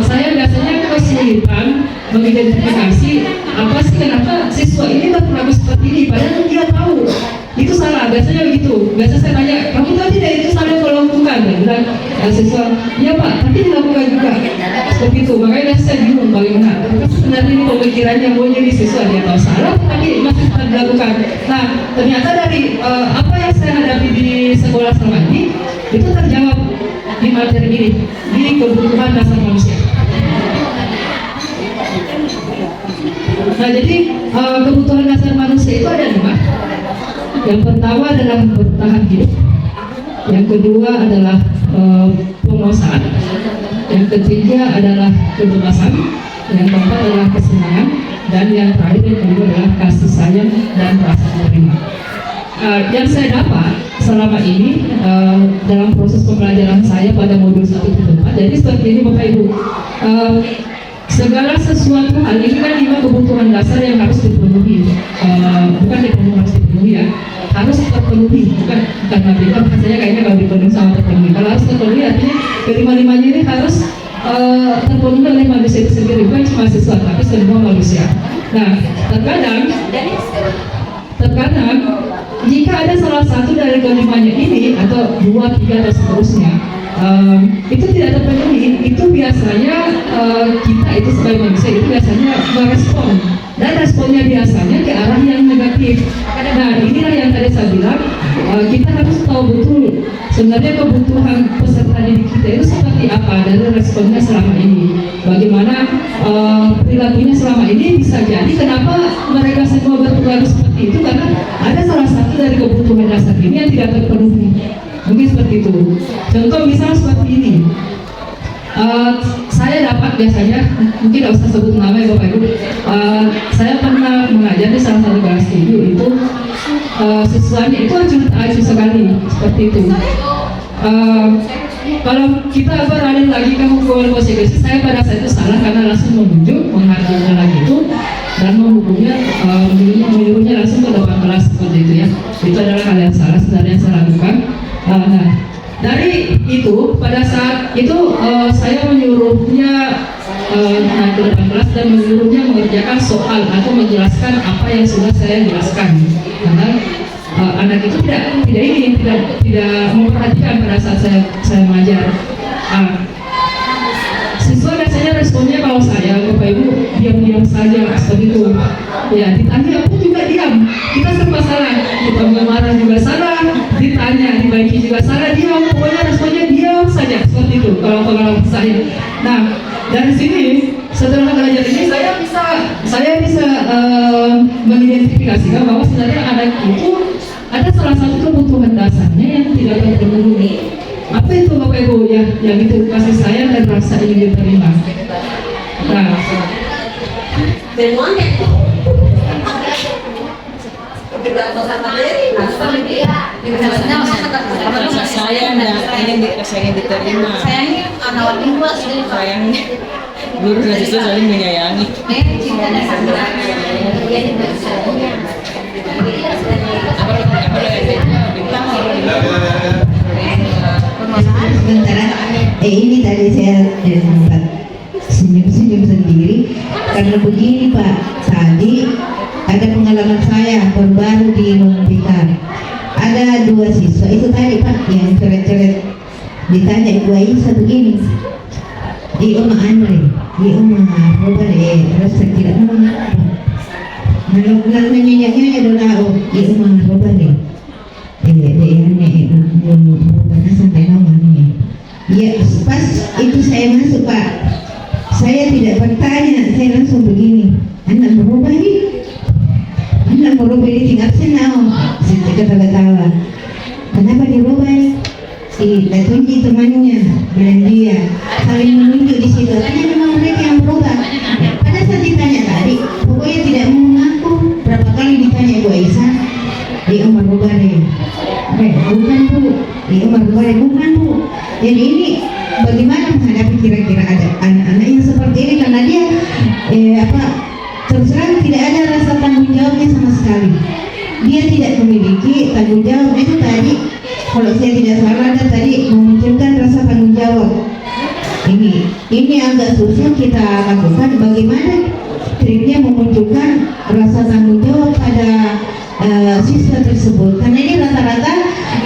saya biasanya kesulitan mengidentifikasi apa sih kenapa siswa ini berperilaku seperti ini, padahal dia tahu itu salah. Biasanya begitu. Biasa saya tanya, kamu tahu tidak itu salah kalau lakukan? Dan siswa, ya Pak, tapi dilakukan juga. Seperti itu. Makanya saya bingung bagaimana. Sebenarnya ini pemikiran yang mau jadi siswa dia tahu salah, tapi masih tetap dilakukan. Nah, ternyata dari apa yang saya hadapi di sekolah selama ini itu terjawab di materi ini, di kebutuhan dasar manusia. Nah, jadi kebutuhan dasar manusia itu ada 5. Yang pertama adalah bertahan hidup, yang kedua adalah penguasaan, yang ketiga adalah kebebasan, yang keempat adalah kesenangan, dan yang terakhir yang kedua adalah kasih sayang dan rasa terima. Yang saya dapat selama ini dalam proses pembelajaran saya pada modul 1.4, jadi seperti ini Bapak Ibu, segala sesuatu hal ini kan 5 kebutuhan dasar yang harus dipenuhi, bukan harus dipenuhi ya, harus terpenuhi, bukan beda rasanya kayaknya kalau dipenuhi sama terpenuhi. Kalau harus terpenuhi artinya kelima-limanya ini harus terpenuhi oleh manusia itu sendiri, bukan cuma siswa tapi semua manusia. Nah, terkadang jika ada salah satu dari kelimanya ini atau 2, 3 atau seterusnya itu tidak terpenuhi, itu biasanya kita itu sebagai manusia itu biasanya merespon, dan responnya biasanya ke arah yang negatif. Nah inilah yang tadi saya bilang, kita harus tahu betul sebenarnya kebutuhan peserta didik kita itu seperti apa dari responnya selama ini, bagaimana perilakunya selama ini. Bisa jadi kenapa mereka semua berperilaku seperti itu karena ada salah satu dari kebutuhan dasar ini yang tidak terpenuhi. Mungkin seperti itu. Contoh misalnya seperti ini, saya dapat biasanya, mungkin tidak usah sebut nama ya Bapak Ibu, saya pernah mengajar di salah satu kelas tinggi itu siswanya itu acuh sekali seperti itu. Kalau kita beralih lagi ke hukum konsekuensi, saya pada saat itu salah karena langsung menunjuk menghargai lagi itu dan menyuruhnya langsung ke depan kelas seperti itu ya. Itu adalah hal yang salah sebenarnya yang saya lakukan. Nah, dari itu pada saat itu saya menyuruhnya naik ke depan kelas dan menyuruhnya mengerjakan soal atau menjelaskan apa yang sudah saya jelaskan, karena anak itu tidak memperhatikan pada saat saya mengajar. Siswa biasanya responnya kalau saya Bapak Ibu diam-diam saja seperti itu ya, ditanya pun juga diam, kita serba salah. kita mau marah juga salah, ditanya dibaiki juga salah, diam, pokoknya responnya diam saja seperti itu kalau pengalaman saya. Nah dari sini setelah belajar ini saya bisa mengidentifikasikan bahwa sebenarnya anak itu ada salah satu kebutuhan dasarnya yang tidak terpenuhi. Apa itu Bapak Ibu ya? Yang itu kasih sayang dan rasa ingin diterima. Nah, semuanya sayang dan ingin diterima. sayangnya anak orang tua sudah Sayangnya guru dan siswa saling menyayangi. cinta dan Sementara ini tadi saya sempat senyum-senyum sendiri karena begini Pak, tadi ada pengalaman saya baru di Lombokar. Ada 2 siswa itu tadi Pak yang ceret-ceret, ditanya Ibu Aisyah begini, di Oma Andre, di Oma Roba terus saya tidak mau nanya doa di Oma Roba ya pas itu saya masuk Pak, saya tidak bertanya, saya langsung begini, anak berubah ini tinggal senang, saya ketawa-tawa, kenapa dirubah? Tunjuk temannya, bilang dia saling menunjuk di situ, tanya memang mereka yang berubah. Pada saat ditanya tadi, pokoknya tidak mau mengaku. Berapa kali ditanya Bu Aisyah, di Umar Bubare, bukan Bu, di Umar Bubare bukan Bu. Jadi ini bagaimana menghadapi kira-kira ada anak-anak yang seperti ini karena dia terus terang tidak ada rasa tanggung jawabnya sama sekali. Dia tidak memiliki tanggung jawab itu tadi. Kalau saya tidak salah ada tadi memunculkan rasa tanggung jawab. Ini agak susah kita lakukan. Bagaimana triknya memunculkan rasa tanggung jawab pada siswa tersebut? Karena ini rata-rata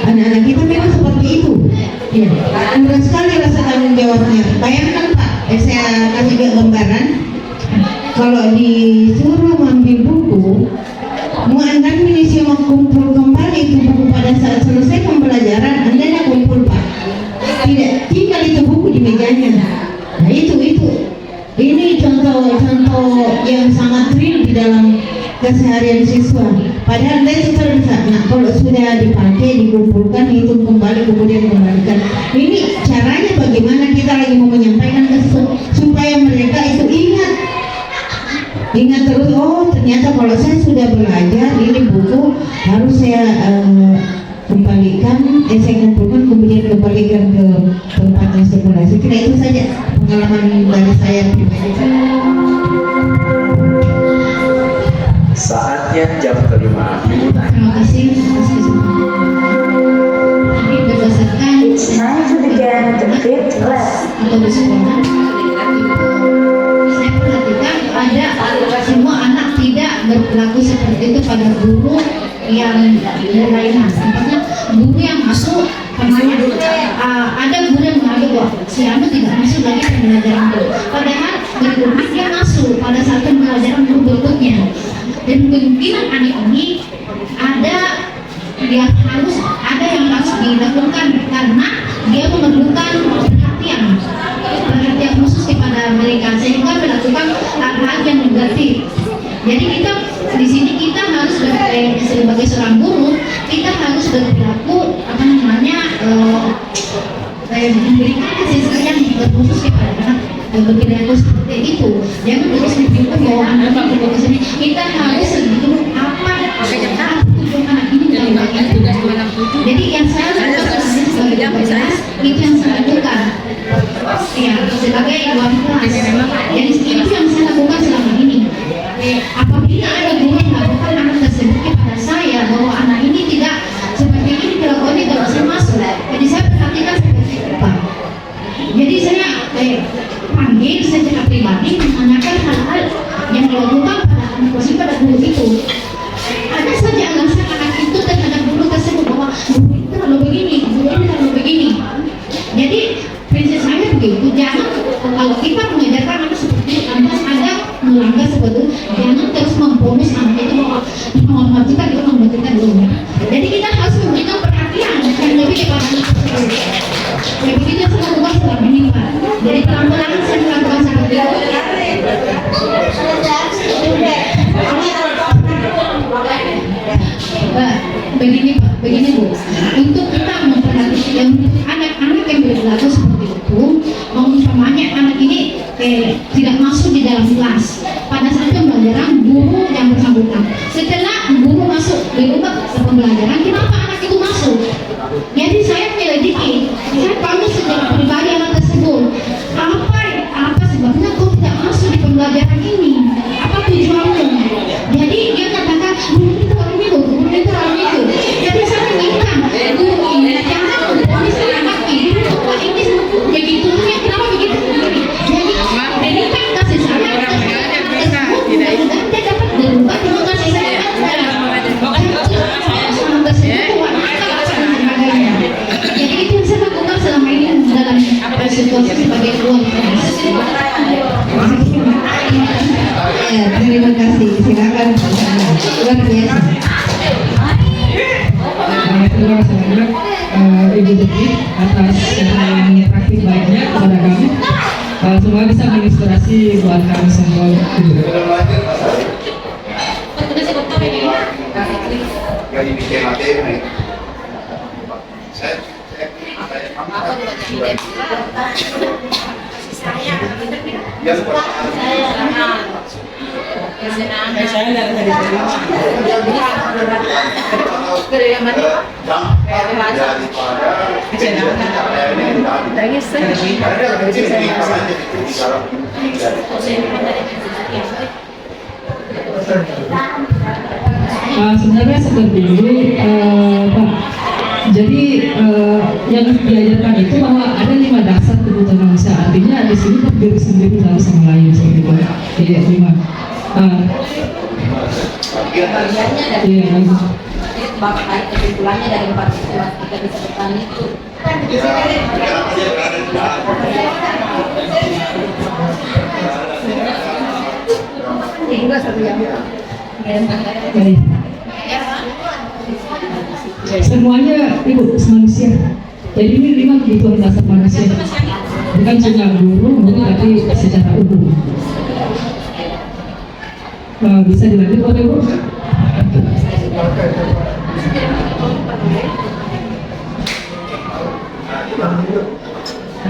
anak-anak kita memang seperti itu. Ya, murah sekali rasa tanggung jawabnya. Bayangkan Pak, saya kasih gambaran. Kalau disuruh mengambil buku, mau Anda mengisi kumpul kembali itu buku pada saat selesai pembelajaran, Anda kumpul Pak. Tidak tinggal itu buku di mejanya. Nah itu. Ini contoh yang sangat real di dalam keseharian siswa. Padahal Anda itu bisa. Nah kalau sudah dipakai, dikumpulkan, hitung kembali, kemudian kembalikan. Ini caranya bagaimana kita lagi mau menyampaikan ke siswa supaya mereka itu ingat terus, oh ternyata kalau saya sudah belajar ini buku harus saya kembalikan, saya kumpulkan kemudian kembalikan ke tempatnya sekolah. Saya kira itu saja pengalaman dari saya pribadi. Saatnya jam kelima dimulai. Terima kasih atas kesempatan. Ini berdasarkan It's time to begin the 5th class. atau di sekolah. Saya perhatikan ada semua anak tidak berperilaku seperti itu pada guru yang lainnya. Contohnya guru yang masuk kemana ada guru yang mengaku bahwa si anak tidak masuk lagi pembelajaran itu. Padahal berikutnya dia masuk pada saat pembelajaran berikutnya. Dan kemungkinan anak ini ada yang harus dilakukan karena dia memerlukan perhatian khusus kepada mereka sehingga melakukan hal-hal yang negatif. Jadi kita di sini kita harus sebagai seorang guru kita harus berperilaku memberikan kasih sayang khusus kepada anak berperilaku seperti itu. Jangan terus dipikir bahwa anak berperilaku kesini. Kita harus sedikit apa tujuan anak ini melakukan itu. Jadi yang saya lakukan sebagai guru itu yang saya lakukan. Ya, sebagai wanita. Jadi itu yang saya lakukan selama ini. Apabila ada guru yang melakukan anak tersebut kepada saya bahwa anak ini tidak seperti ini dilakukan kalau saya masuk, jadi saya perhatikan seperti itu Pak. Jadi saya panggil secara pribadi menanyakan hal-hal yang dilakukan pada anak tersebut pada guru belum kita belum. Jadi kita harus memberikan perhatian yang lebih kepada anak tersebut. Ya begitu saya lakukan selama ini Pak. Jadi pelan-pelan saya melakukan sangat begini Pak, begini Bu. Untuk kita memperhatikan anak-anak yang berlaku seperti itu, umpamanya anak ini tidak masuk di dalam kelas pada saat pembelajaran guru yang bersangkutan. Setelah guru masuk di rumah pembelajaran, kenapa anak itu masuk? Jadi saya menyelidiki, saya panggil secara pribadi anak tersebut. Apa sebabnya kau tidak masuk di pembelajaran ini? Apa tujuanmu? Jadi dia katakan, guru itu orang itu, guru itu orang itu. Jadi saya inginkan guru ini jangan bisa anak ini untuk ini begitunya, kenapa begitu? Jadi kan kasih sayang tersebut mudah-mudahan dia dapat berubah dengan kasih sayang jadi itu yang saya lakukan selama ini dalam situasi sebagai keluarga. Ya, terima kasih. Silakan luar biasa. Terima kasih banyak Ibu Devi atas yang praktik baiknya kepada kami. Semoga bisa menginspirasi buat kami semua. Jadi bikin materi. Sebenarnya seperti ini Pak. Jadi yang diajarkan itu bahwa ada 5 dasar kebutuhan manusia. Artinya di sini berdiri sendiri satu sama lain seperti itu. Iya 5. Iya. Bapak tarik kesimpulannya dari 4 siswa kita bisa bertani itu kan di sini hingga satu yang semuanya Ibu manusia. Jadi ini 5 kebutuhan dasar manusia. Bukan cuma guru, tapi secara umum. Bisa dilanjut oleh Ibu?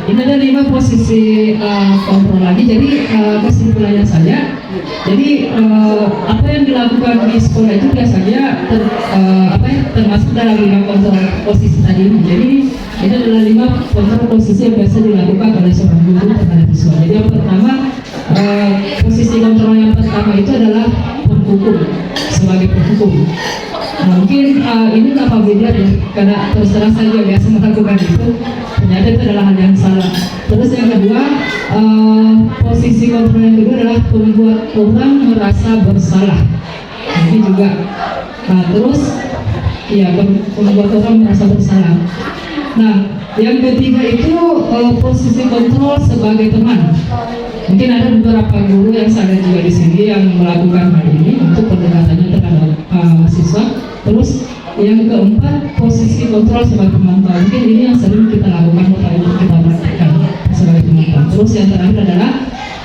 Ini ada 5 posisi kontrol lagi. Jadi kesimpulannya saja. Jadi apa yang dilakukan di sekolah itu biasanya termasuk dalam 5 kontrol posisi tadi ini. Jadi ini adalah 5 kontrol posisi yang biasa dilakukan oleh seorang guru terhadap siswa. Jadi yang pertama posisi kontrol yang pertama itu adalah penghukum, sebagai penghukum. Mungkin ini apa beda ya, karena terus terang saja biasa melakukan itu, ternyata itu adalah hal yang salah. Terus yang kedua, posisi kontrol yang kedua adalah membuat orang merasa bersalah. Ini juga, terus ya membuat orang merasa bersalah. Nah, yang ketiga itu posisi kontrol sebagai teman. Mungkin ada beberapa guru yang sadar juga di sini yang melakukan hal ini untuk pendekatannya terhadap siswa. Terus yang keempat posisi kontrol sebagai pemantau. Mungkin ini yang sering kita lakukan atau kita praktikkan sebagai pemantau. Terus yang terakhir adalah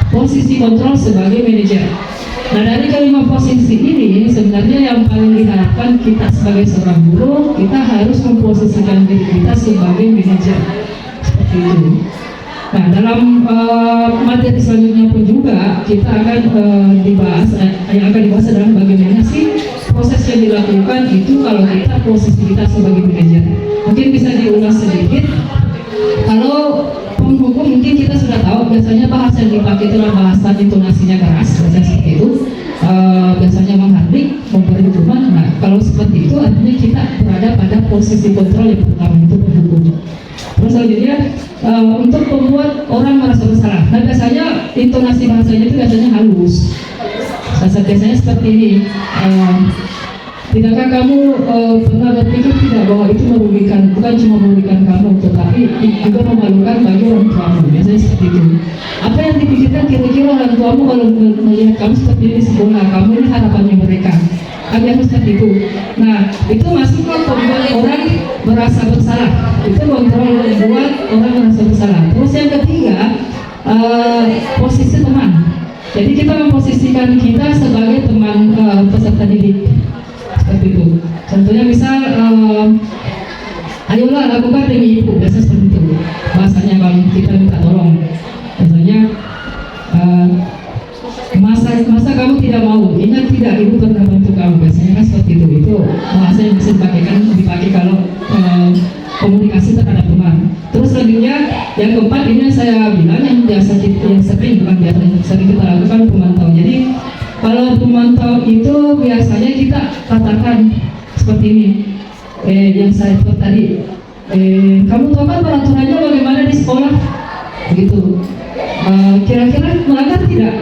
posisi kontrol sebagai manajer. Nah dari kelima posisi ini sebenarnya yang paling diharapkan kita sebagai seorang guru, kita harus memposisikan diri kita sebagai manajer seperti itu. Nah dalam materi selanjutnya pun juga kita akan dibahas, yang akan dibahas adalah bagaimana sih proses yang dilakukan itu kalau kita posisi kita sebagai manajer. Mungkin bisa diulas sedikit. Kalau penghukum mungkin kita sudah tahu biasanya bahasa yang dipakai itu adalah bahasa intonasinya keras, biasanya seperti itu. Biasanya menghardik, memberi hukuman. Nah kalau seperti itu artinya kita berada pada posisi kontrol yang pertama itu penghukum. Terus selanjutnya untuk membuat orang merasa bersalah. Nah biasanya intonasi bahasanya itu biasanya halus. Biasanya seperti ini. Tidakkah kamu pernah berpikir tidak bahwa itu merugikan, bukan cuma merugikan kamu, tetapi juga memalukan bagi orang tuamu. Biasanya seperti itu. Apa yang dipikirkan kira-kira orang tuamu kalau melihat kamu seperti ini di sekolah, kamu ini harapannya mereka. Ada seperti itu. Nah, itu masuk ke membuat orang merasa bersalah. Itu kontrol membuat orang merasa bersalah. Terus yang ketiga, posisi teman. Jadi kita memposisikan kita sebagai teman peserta didik. Seperti itu. Contohnya misal, ayolah lakukan demi ibu, biasa seperti itu. Bahasanya kalau kita minta tolong. Biasanya, masa kamu tidak mau, ingat tidak ibu pernah bantu kamu, biasanya kan seperti itu. Itu bahasa yang bisa dipakai kalau komunikasi terhadap teman. Terus selanjutnya yang keempat ini yang saya bilang yang biasa yang sering kita lakukan pemantau. Jadi kalau pemantau itu biasanya kita katakan seperti ini, yang saya sebut tadi, kamu tahu kan peraturannya bagaimana di sekolah, begitu. Kira-kira melanggar tidak?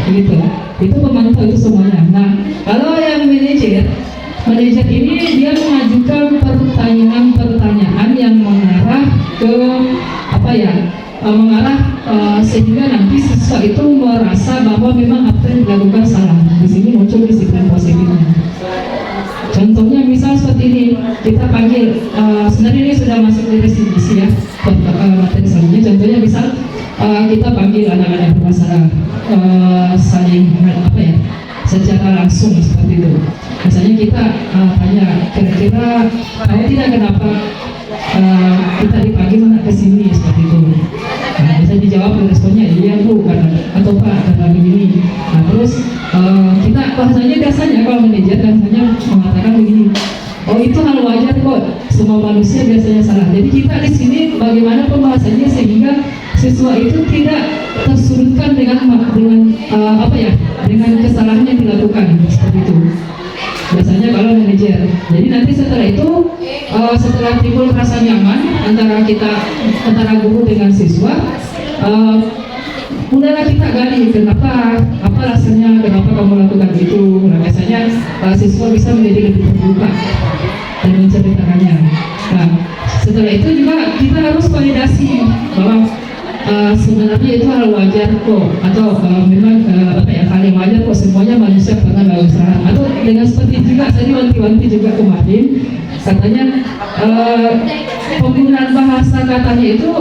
Begitu. Itu pemantau itu semuanya. Nah, kalau yang manajer ini dia mengajukan pertanyaan yang mengarah ke sehingga nanti siswa itu merasa bahwa memang apa yang dilakukan salah. Di sini muncul disiplin positifnya. Contohnya misal seperti ini, kita panggil, sebenarnya ini sudah masuk di restitusi ya, materi selanjutnya. Contohnya misal kita panggil anak-anak bermasalah, saling secara langsung seperti itu. Misalnya kita tanya, kira-kira tahu tidak kenapa kita dipanggil ke sini seperti itu. Nah, bisa dijawab responnya iya bu, atau pak karena begini. Nah terus kita bahasanya biasanya kalau manajer biasanya mengatakan begini, oh itu hal wajar kok, semua manusia biasanya salah. Jadi kita di sini bagaimana pembahasannya sehingga siswa itu tidak tersurutkan dengan kesalahan yang dilakukan seperti itu. Biasanya kalau manajer. Jadi nanti setelah itu setelah timbul rasa nyaman antara guru dengan siswa, mulailah kita gali apa rasanya, kenapa kamu lakukan itu. Nah, biasanya siswa bisa menjadi lebih terbuka dan menceritakannya. Nah, setelah itu juga kita harus validasi bahwa sebenarnya itu hal wajar kok, atau memang hal yang wajar kok, semuanya manusia pernah melakukan kesalahan. Atau dengan seperti juga tadi wanti-wanti juga kemarin katanya penggunaan bahasa katanya itu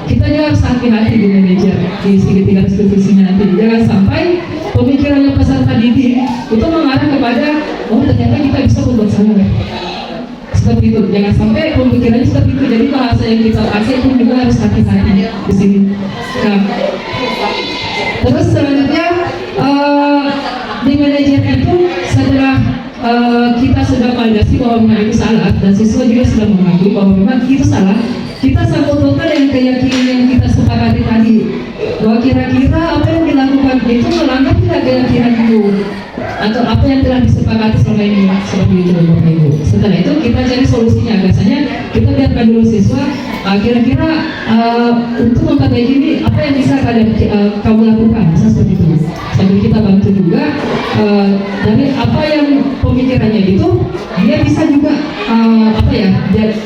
kita juga harus hati-hati di manajer di segitiga restitusinya nanti. Jangan sampai pemikirannya peserta didik itu mengarah kepada ternyata kita bisa berbuat salah. Seperti itu, jangan sampai pemikirannya seperti itu. Jadi bahasa yang kita pakai pun juga harus hati-hati di sini. Nah, terus selanjutnya di manajer itu setelah kita sudah validasi bahwa memang itu salah dan siswa juga sudah mengakui bahwa memang itu salah, kita sangkut total yang keyakinan yang kita sepakati tadi bahwa kira-kira apa yang dilakukan itu melanggar tidak keyakinan itu atau apa yang telah disepakati selama ini, seperti itu Bapak Ibu. Setelah itu kita cari solusinya. Biasanya kita biarkan dulu siswa kira-kira untuk memperbaiki ini apa yang bisa kamu lakukan, seperti itu. Sambil kita bantu juga dari apa yang pemikirannya itu dia bisa juga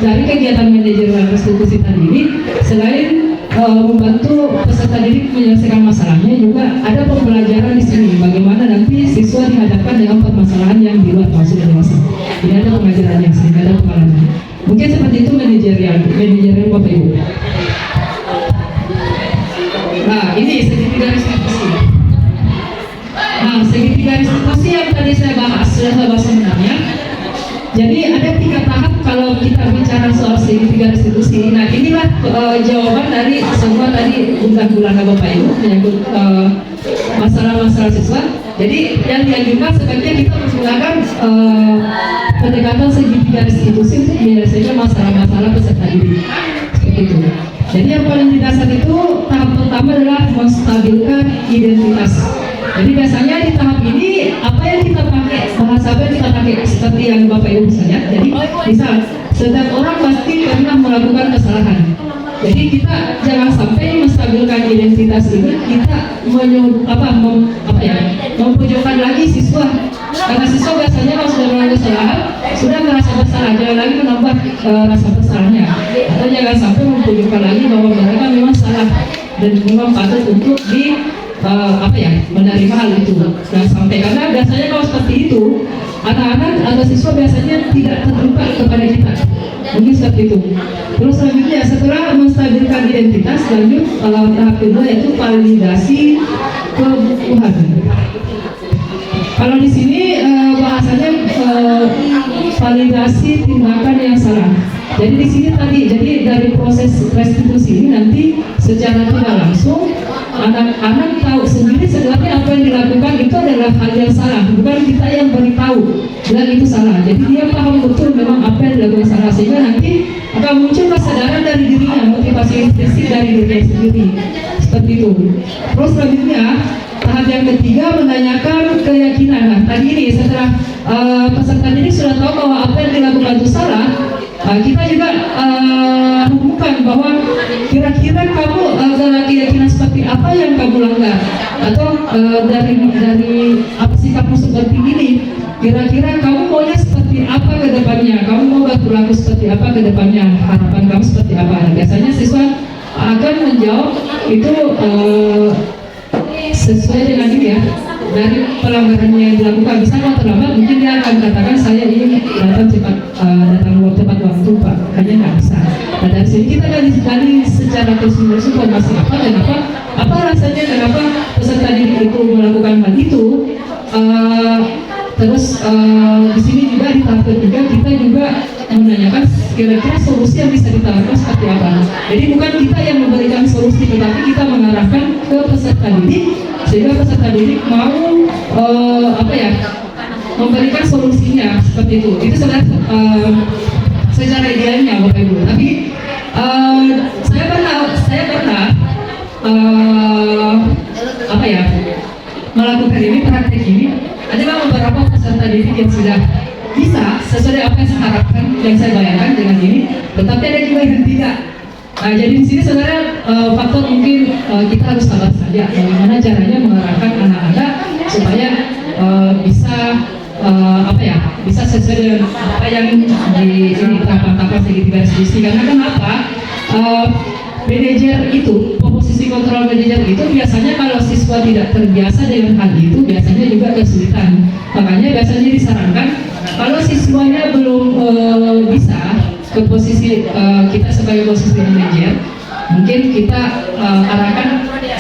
dari kegiatan manajemen restitusi tadi ini selain membantu peserta didik menyelesaikan masalahnya, juga ada pembelajaran di sini bagaimana nanti siswa dihadapkan dengan permasalahan yang di luar sudah dewasa. Ini ada pengajaran yang sering, ada pengalaman. Mungkin seperti itu manajerial Bapak Ibu. Nah ini segitiga restitusi. Nah segitiga restitusi yang tadi saya bahas sudah saya bahas sebenarnya. Jadi ada 3 tahap kalau kita bicara soal segitiga restitusi. Nah inilah jawaban dari semua tadi unggahan Bapak Ibu menyangkut masalah-masalah siswa. Jadi yang diajukan sebaiknya kita menggunakan pendekatan segitiga restitusi untuk menyelesaikan masalah-masalah peserta didik. Seperti itu. Jadi yang paling mendasar itu tahap pertama adalah menstabilkan identitas. Jadi biasanya di tahap ini apa yang kita pakai, bahasa apa yang kita pakai seperti yang Bapak Ibu bisa lihat. Jadi misal setiap orang pasti pernah melakukan kesalahan. Jadi kita jangan sampai menstabilkan identitas ini kita mempojokkan lagi siswa. Karena siswa biasanya kalau sudah melakukan kesalahan sudah merasa bersalah, jangan lagi menambah rasa bersalahnya. Atau jangan sampai mempojokkan lagi bahwa mereka memang salah dan memang patut untuk menerima hal itu. Nah sampai karena biasanya kalau seperti itu anak-anak atau siswa biasanya tidak terbuka kepada kita, mungkin seperti itu. Terus selanjutnya setelah menstabilkan identitas, lanjut tahap kedua yaitu validasi kebutuhan. Kalau di sini bahasanya validasi tindakan yang salah. Jadi di sini tadi, jadi dari proses restitusi ini nanti secara tidak langsung anak-anak tahu sendiri sebenarnya apa yang dilakukan itu adalah hal yang salah, bukan kita yang beritahu bilang itu salah. Jadi dia paham betul memang apa yang dilakukan salah, sehingga nanti akan muncul kesadaran dari dirinya, motivasi intrinsik dari dirinya sendiri, seperti itu. Terus selanjutnya tahap yang ketiga menanyakan keyakinan. Nah tadi ini setelah peserta didik sudah tahu bahwa apa yang dilakukan itu salah, kita juga hubungkan bahwa kira-kira kamu dalam keyakinan seperti apa yang kamu langgar, atau dari apa sikapmu seperti ini, kira-kira kamu maunya seperti apa ke depannya, kamu mau berperilaku seperti apa ke depannya, harapan kamu seperti apa. Nah, biasanya siswa akan menjawab itu sesuai dengan ini ya, dari pelanggaran yang dilakukan. Misalnya kalau terlambat, mungkin dia akan katakan saya ingin datang tepat waktu Pak, hanya nggak bisa. Nah dari sini kita gali secara terus-menerus informasi apa rasanya, kenapa peserta didik itu melakukan hal itu. Terus di sini juga di tahap ketiga kita juga menanyakan kira-kira solusi yang bisa ditawarkan seperti apa. Jadi bukan kita yang memberikan solusi, tetapi kita mengarahkan ke peserta didik sehingga peserta didik mau memberikan solusinya seperti itu. Itu sebenarnya secara idealnya Bapak Ibu. Tapi saya pernah melakukan ini, praktek ini. Ada beberapa peserta didik yang sudah bisa sesuai apa yang saya harapkan, yang saya bayangkan dengan ini, tetapi ada juga yang tidak. Nah, jadi di sini sebenarnya faktor mungkin kita harus sabar saja bagaimana caranya mengarahkan anak-anak supaya bisa sesuai dengan apa yang di tahapan-tahapan segitiga restitusi. Karena kenapa? Manajer itu, posisi kontrol manajer itu biasanya kalau siswa tidak terbiasa dengan hal itu biasanya juga kesulitan. Makanya biasanya disarankan kalau siswanya belum bisa ke posisi kita sebagai posisi manajer, mungkin kita arahkan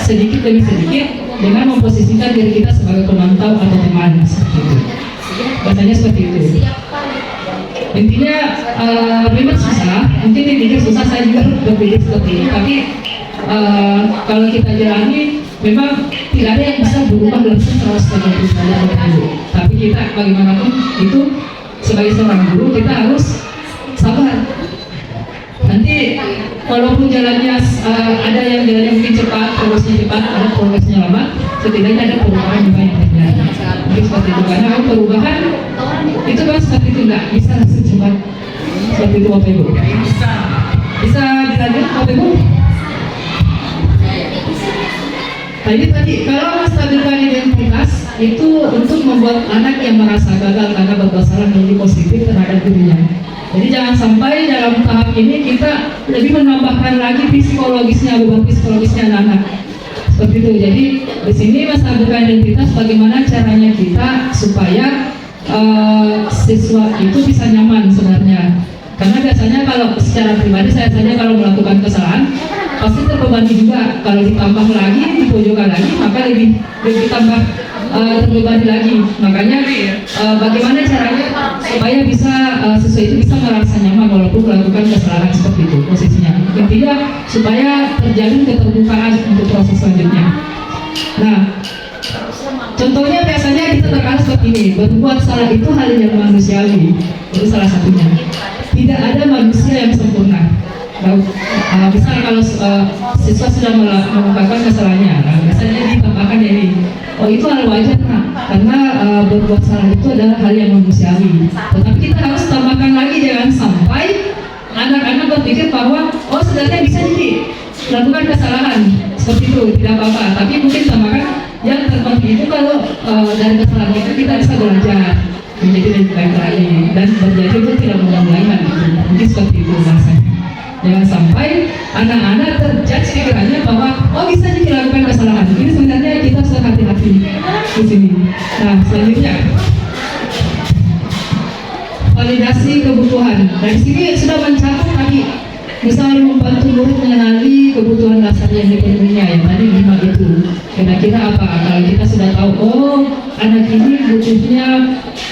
sedikit demi sedikit dengan memposisikan diri kita sebagai pemantau atau teman seperti itu. Biasanya seperti itu. Intinya memang susah, mungkin ini susah, saya juga berpikir seperti ini, tapi kalau kita jalani memang tidak ada yang bisa berubah langsung 180 derajat. Tapi kita bagaimanapun itu sebagai seorang guru kita harus sabar. Nanti walaupun jalannya ada yang jalannya mungkin cepat, progresnya cepat, ada progresnya lambat, setidaknya ada perubahan juga yang terjadi. Mungkin seperti itu, karena perubahan itu kan seperti itu, nggak bisa langsung cepat seperti itu Bapak Ibu. Bisa dilanjut Bapak Ibu? Tadi kalau menstabilkan identitas itu untuk membuat anak yang merasa gagal karena berbuat salah menjadi positif terhadap dirinya. Jadi jangan sampai dalam tahap ini kita lebih menambahkan lagi psikologisnya, beban psikologisnya anak-anak. Seperti itu. Jadi di sini menstabilkan identitas bagaimana caranya kita supaya siswa itu bisa nyaman sebenarnya. Karena biasanya kalau secara pribadi saya saja kalau melakukan kesalahan pasti terbebani juga. Kalau ditambah lagi, dipojokkan lagi, maka lebih tambah terbebani lagi. Makanya bagaimana caranya supaya bisa siswa itu bisa merasa nyaman walaupun melakukan kesalahan seperti itu posisinya. Intinya supaya terjalin keterbukaan untuk proses selanjutnya. Nah, contohnya biasanya kita terkadang seperti ini, berbuat salah itu hal yang manusiawi. Itu salah satunya. Tidak ada manusia yang sempurna. Misalnya kalau siswa sudah mengungkapkan kesalahannya, biasanya ditambahkan ini, oh itu hal wajar karena berbuat salah itu adalah hal yang manusiawi. Tetapi kita harus tambahkan lagi, jangan sampai anak-anak berpikir bahwa oh sebenarnya bisa jadi melakukan kesalahan seperti itu, tidak apa-apa. Tapi mungkin tambahkan yang terpenting itu kalau dari kesalahan itu kita bisa belajar menjadi lebih baik lagi dan berjaya itu tidak mengulangi hal itu. Mungkin seperti itu bahasanya. Jangan sampai anak-anak terjudge pikirannya bahwa oh bisa dilakukan kesalahan. Ini sebenarnya kita harus hati-hati di sini. Nah selanjutnya validasi kebutuhan. Dari sini sudah mencakup tadi, misalnya membantu murid mengenali kebutuhan dasar yang dipenuhinya, yang tadi 5 itu. Kira-kira apa? Kalau kita sudah tahu, oh anak ini butuhnya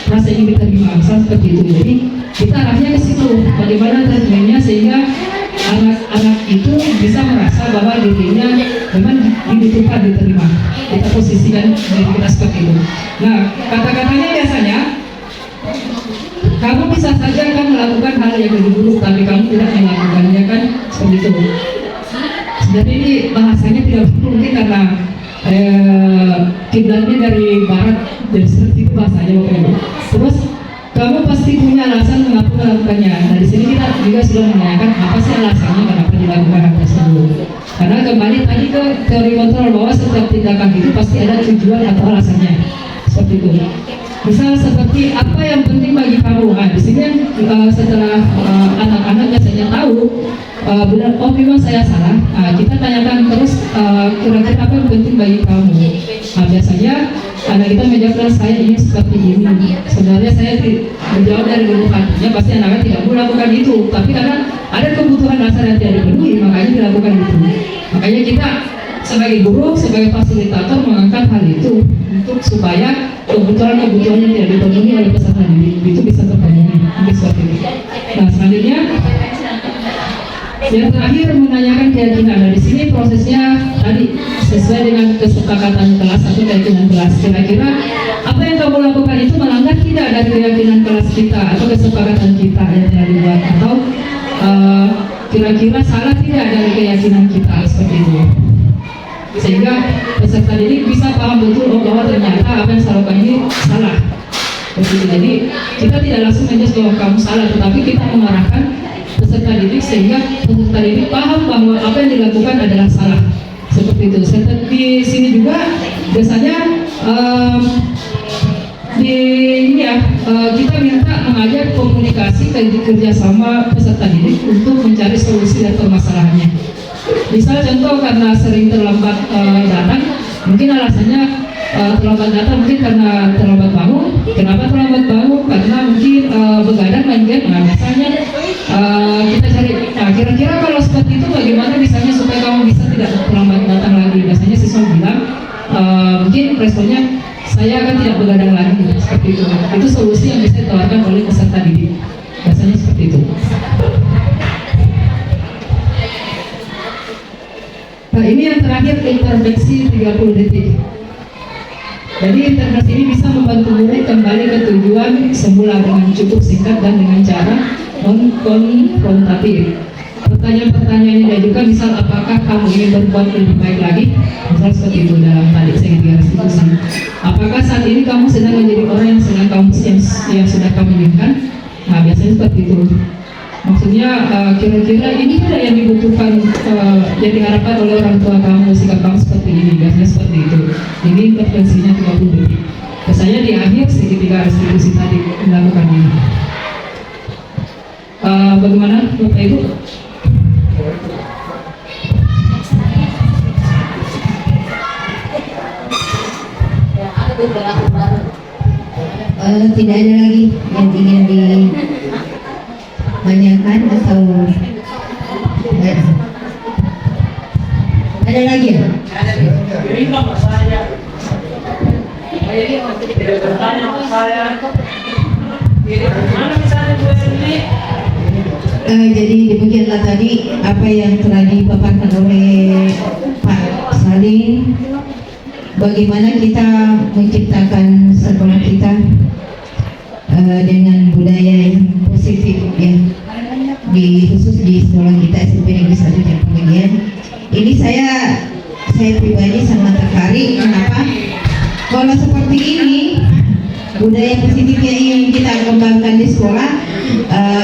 rasa ingin diterima, misalnya seperti itu. Jadi kita arahnya ke situ, bagaimana terjadinya sehingga anak-anak itu bisa merasa bahwa dirinya memang dibutuhkan, diterima. Kita posisikan diri kita seperti itu. Nah, kata-katanya biasanya kamu bisa saja kan melakukan hal yang lebih buruk, tapi kamu tidak melakukannya, kan seperti itu. Jadi ini bahasanya tidak perlu, mungkin karena kiblatnya dari barat, dari seperti itu bahasanya Bapak Ibu. Terus kamu pasti punya alasan mengapa melakukannya. Nah, di sini kita juga sudah menanyakan apa sih alasannya kenapa dilakukan hal tersebut. Karena kembali tadi ke teori kontrol bahwa setiap tindakan itu pasti ada tujuan atau alasannya. Seperti itu. Misal seperti apa yang penting bagi kamu. Nah, di sini setelah anak-anak biasanya tahu benar, oh memang saya salah. Nah, kita tanyakan terus kira-kira apa yang penting bagi kamu. Nah, biasanya anak kita menjawab, saya ingin seperti ini. Sebenarnya saya menjawab dari lubuk hatinya, pasti anak-anak tidak mau melakukan itu. Tapi karena ada kebutuhan dasar yang tidak dipenuhi, makanya dilakukan itu. Makanya kita sebagai guru, sebagai fasilitator mengangkat hal itu untuk supaya kebutuhan-kebutuhan yang tidak dipenuhi oleh peserta didik itu bisa terpenuhi. Mungkin seperti itu. Nah, selanjutnya yang terakhir menanyakan keyakinan. Nah, di sini prosesnya tadi sesuai dengan kesepakatan kelas atau keyakinan kelas. Kira-kira apa yang kamu lakukan itu melanggar tidak dari keyakinan kelas kita atau kesepakatan kita yang telah dibuat, atau kira-kira salah tidak dari keyakinan kita, seperti itu. Sehingga peserta didik bisa paham betul, oh bahwa ternyata apa yang saya lakukan ini salah. Begitu. Jadi kita tidak langsung menjudge bahwa kamu salah, tetapi kita mengarahkan peserta didik sehingga peserta didik paham bahwa apa yang dilakukan adalah salah. Seperti itu. Di sini juga biasanya kita minta mengajak komunikasi dan kerjasama peserta didik untuk mencari solusi dari permasalahannya. Misal contoh karena sering terlambat datang, mungkin alasannya terlambat datang mungkin karena terlambat bangun. Kenapa terlambat bangun? Karena mungkin begadang main game. Nah, misalnya kita cari, nah kira-kira kalau seperti itu bagaimana misalnya supaya kamu bisa tidak terlambat datang lagi. Biasanya siswa bilang mungkin responnya saya akan tidak begadang lagi, seperti itu. Itu solusi yang bisa ditawarkan oleh peserta didik. Biasanya seperti itu. Nah, ini yang terakhir, intervensi 30 detik. Jadi intervensi ini bisa membantu murid kembali ke tujuan semula dengan cukup singkat dan dengan cara non-konfrontatif. Pertanyaan-pertanyaan yang diajukan, misal apakah kamu ingin berbuat lebih baik lagi? Misal seperti itu dalam tadi segitiga restitusi. Apakah saat ini kamu sedang menjadi orang yang sedang kamu yang sudah kamu inginkan? Nah, biasanya seperti itu. Maksudnya kira-kira ini tidak yang dibutuhkan, yang diharapkan oleh orang tua kamu, sikap kamu seperti ini, biasanya seperti itu. Ini intervensinya 30 detik. Biasanya di akhir segitiga restitusi tadi melakukan ini. Bagaimana Bapak Ibu? Tidak ada lagi yang ingin ditanyakan atau ada lagi ya? Berita Pak saya. Bertanya Pak saya. Mana misalnya Bu Erni? Jadi demikianlah tadi apa yang telah dipaparkan oleh Pak Salim. Bagaimana kita menciptakan sekolah kita dengan budaya yang positif ya, khusus di sekolah kita SMP Negeri 1 Jampang Bagian. Ini saya pribadi sangat tertarik. Kenapa? Kalau seperti ini budaya positif yang ingin kita kembangkan di sekolah,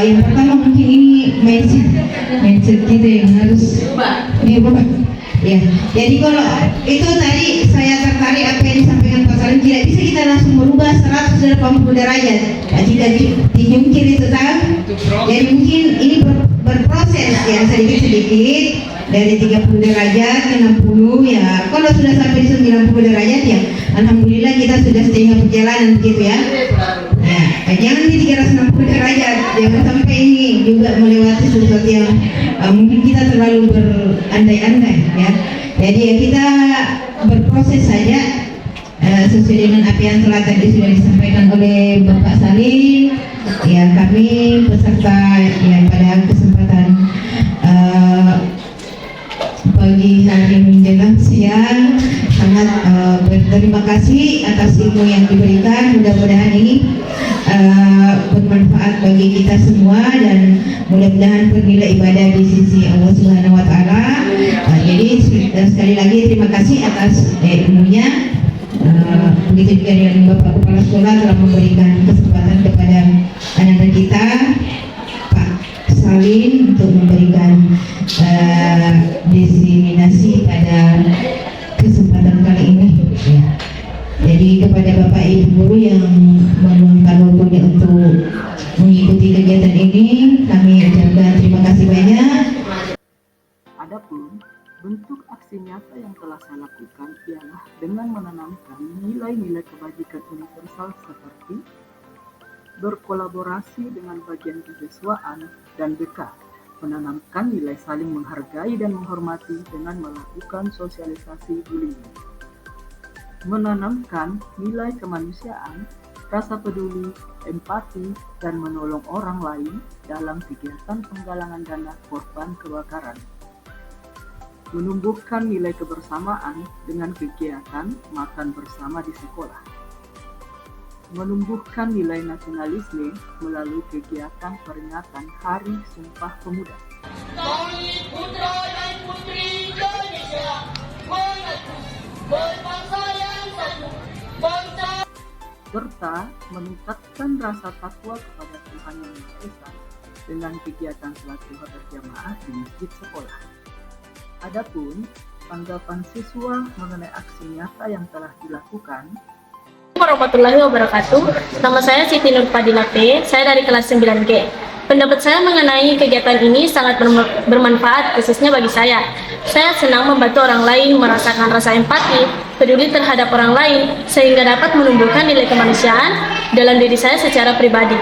yang pertama mungkin ini mindset kita yang harus diubah. Ya, jadi kalau itu tadi saya tertarik apa yang disampaikan Pak Salim, tidak bisa kita langsung merubah 180 derajat. Nah, jika dijungkir itu tahu, jadi mungkin ini berproses ya, sedikit-sedikit dari 30 derajat ke 60 ya. Kalau sudah sampai 90 derajat ya, alhamdulillah kita sudah setengah perjalanan begitu ya. Ya, Jangan di 360 derajat, jangan sampai ini juga melewati sesuatu yang mungkin kita terlalu berandai-andai ya. Jadi ya kita berproses saja sesuai dengan apa yang telah tadi sudah disampaikan oleh Bapak Salim. Ya, kami peserta ya pada kesempatan pagi hari menjelang siang sangat berterima kasih atas ilmu yang diberikan. Mudah-mudahan ini bermanfaat bagi kita semua dan mudah-mudahan bernilai ibadah di sisi Allah Subhanahu Wa Taala. Jadi sekali lagi terima kasih atas ilmunya. Begitu juga dengan Bapak Kepala Sekolah telah memberikan kesempatan kepada anak-anak kita, Pak Salim, untuk memberikan diseminasi pada kesempatan kali ini. Ya. Jadi kepada Bapak Ibu guru yang meluangkan waktunya untuk mengikuti kegiatan ini, kami ucapkan terima kasih banyak. Adapun bentuk aksi nyata yang telah saya lakukan ialah dengan menanamkan nilai-nilai kebajikan universal seperti berkolaborasi dengan bagian kesiswaan dan BK, menanamkan nilai saling menghargai dan menghormati dengan melakukan sosialisasi bullying, menanamkan nilai kemanusiaan, rasa peduli, empati, dan menolong orang lain dalam kegiatan penggalangan dana korban kebakaran, menumbuhkan nilai kebersamaan dengan kegiatan makan bersama di sekolah, menumbuhkan nilai nasionalisme melalui kegiatan peringatan Hari Sumpah Pemuda. Kami putra dan putri Indonesia mengaku berbangsa yang satu, bangsa, serta meningkatkan rasa takwa kepada Tuhan Yang Maha Esa dengan kegiatan sholat duha berjamaah di masjid sekolah. Adapun tanggapan siswa mengenai aksi nyata yang telah dilakukan. Warahmatullahi wabarakatuh. Nama saya Siti Nur Fadila P. Saya dari kelas 9G. Pendapat saya mengenai kegiatan ini sangat bermanfaat khususnya bagi saya. Saya senang membantu orang lain, merasakan rasa empati, peduli terhadap orang lain, sehingga dapat menumbuhkan nilai kemanusiaan dalam diri saya secara pribadi.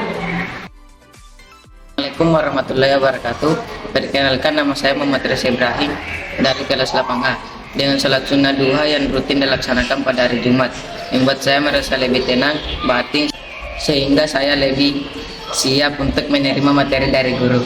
Assalamualaikum warahmatullahi wabarakatuh. Perkenalkan, nama saya Muhammad Reza Ibrahim dari kelas 8A. Dengan sholat sunnah duha yang rutin dilaksanakan pada hari Jumat, membuat saya merasa lebih tenang batin sehingga saya lebih siap untuk menerima materi dari guru.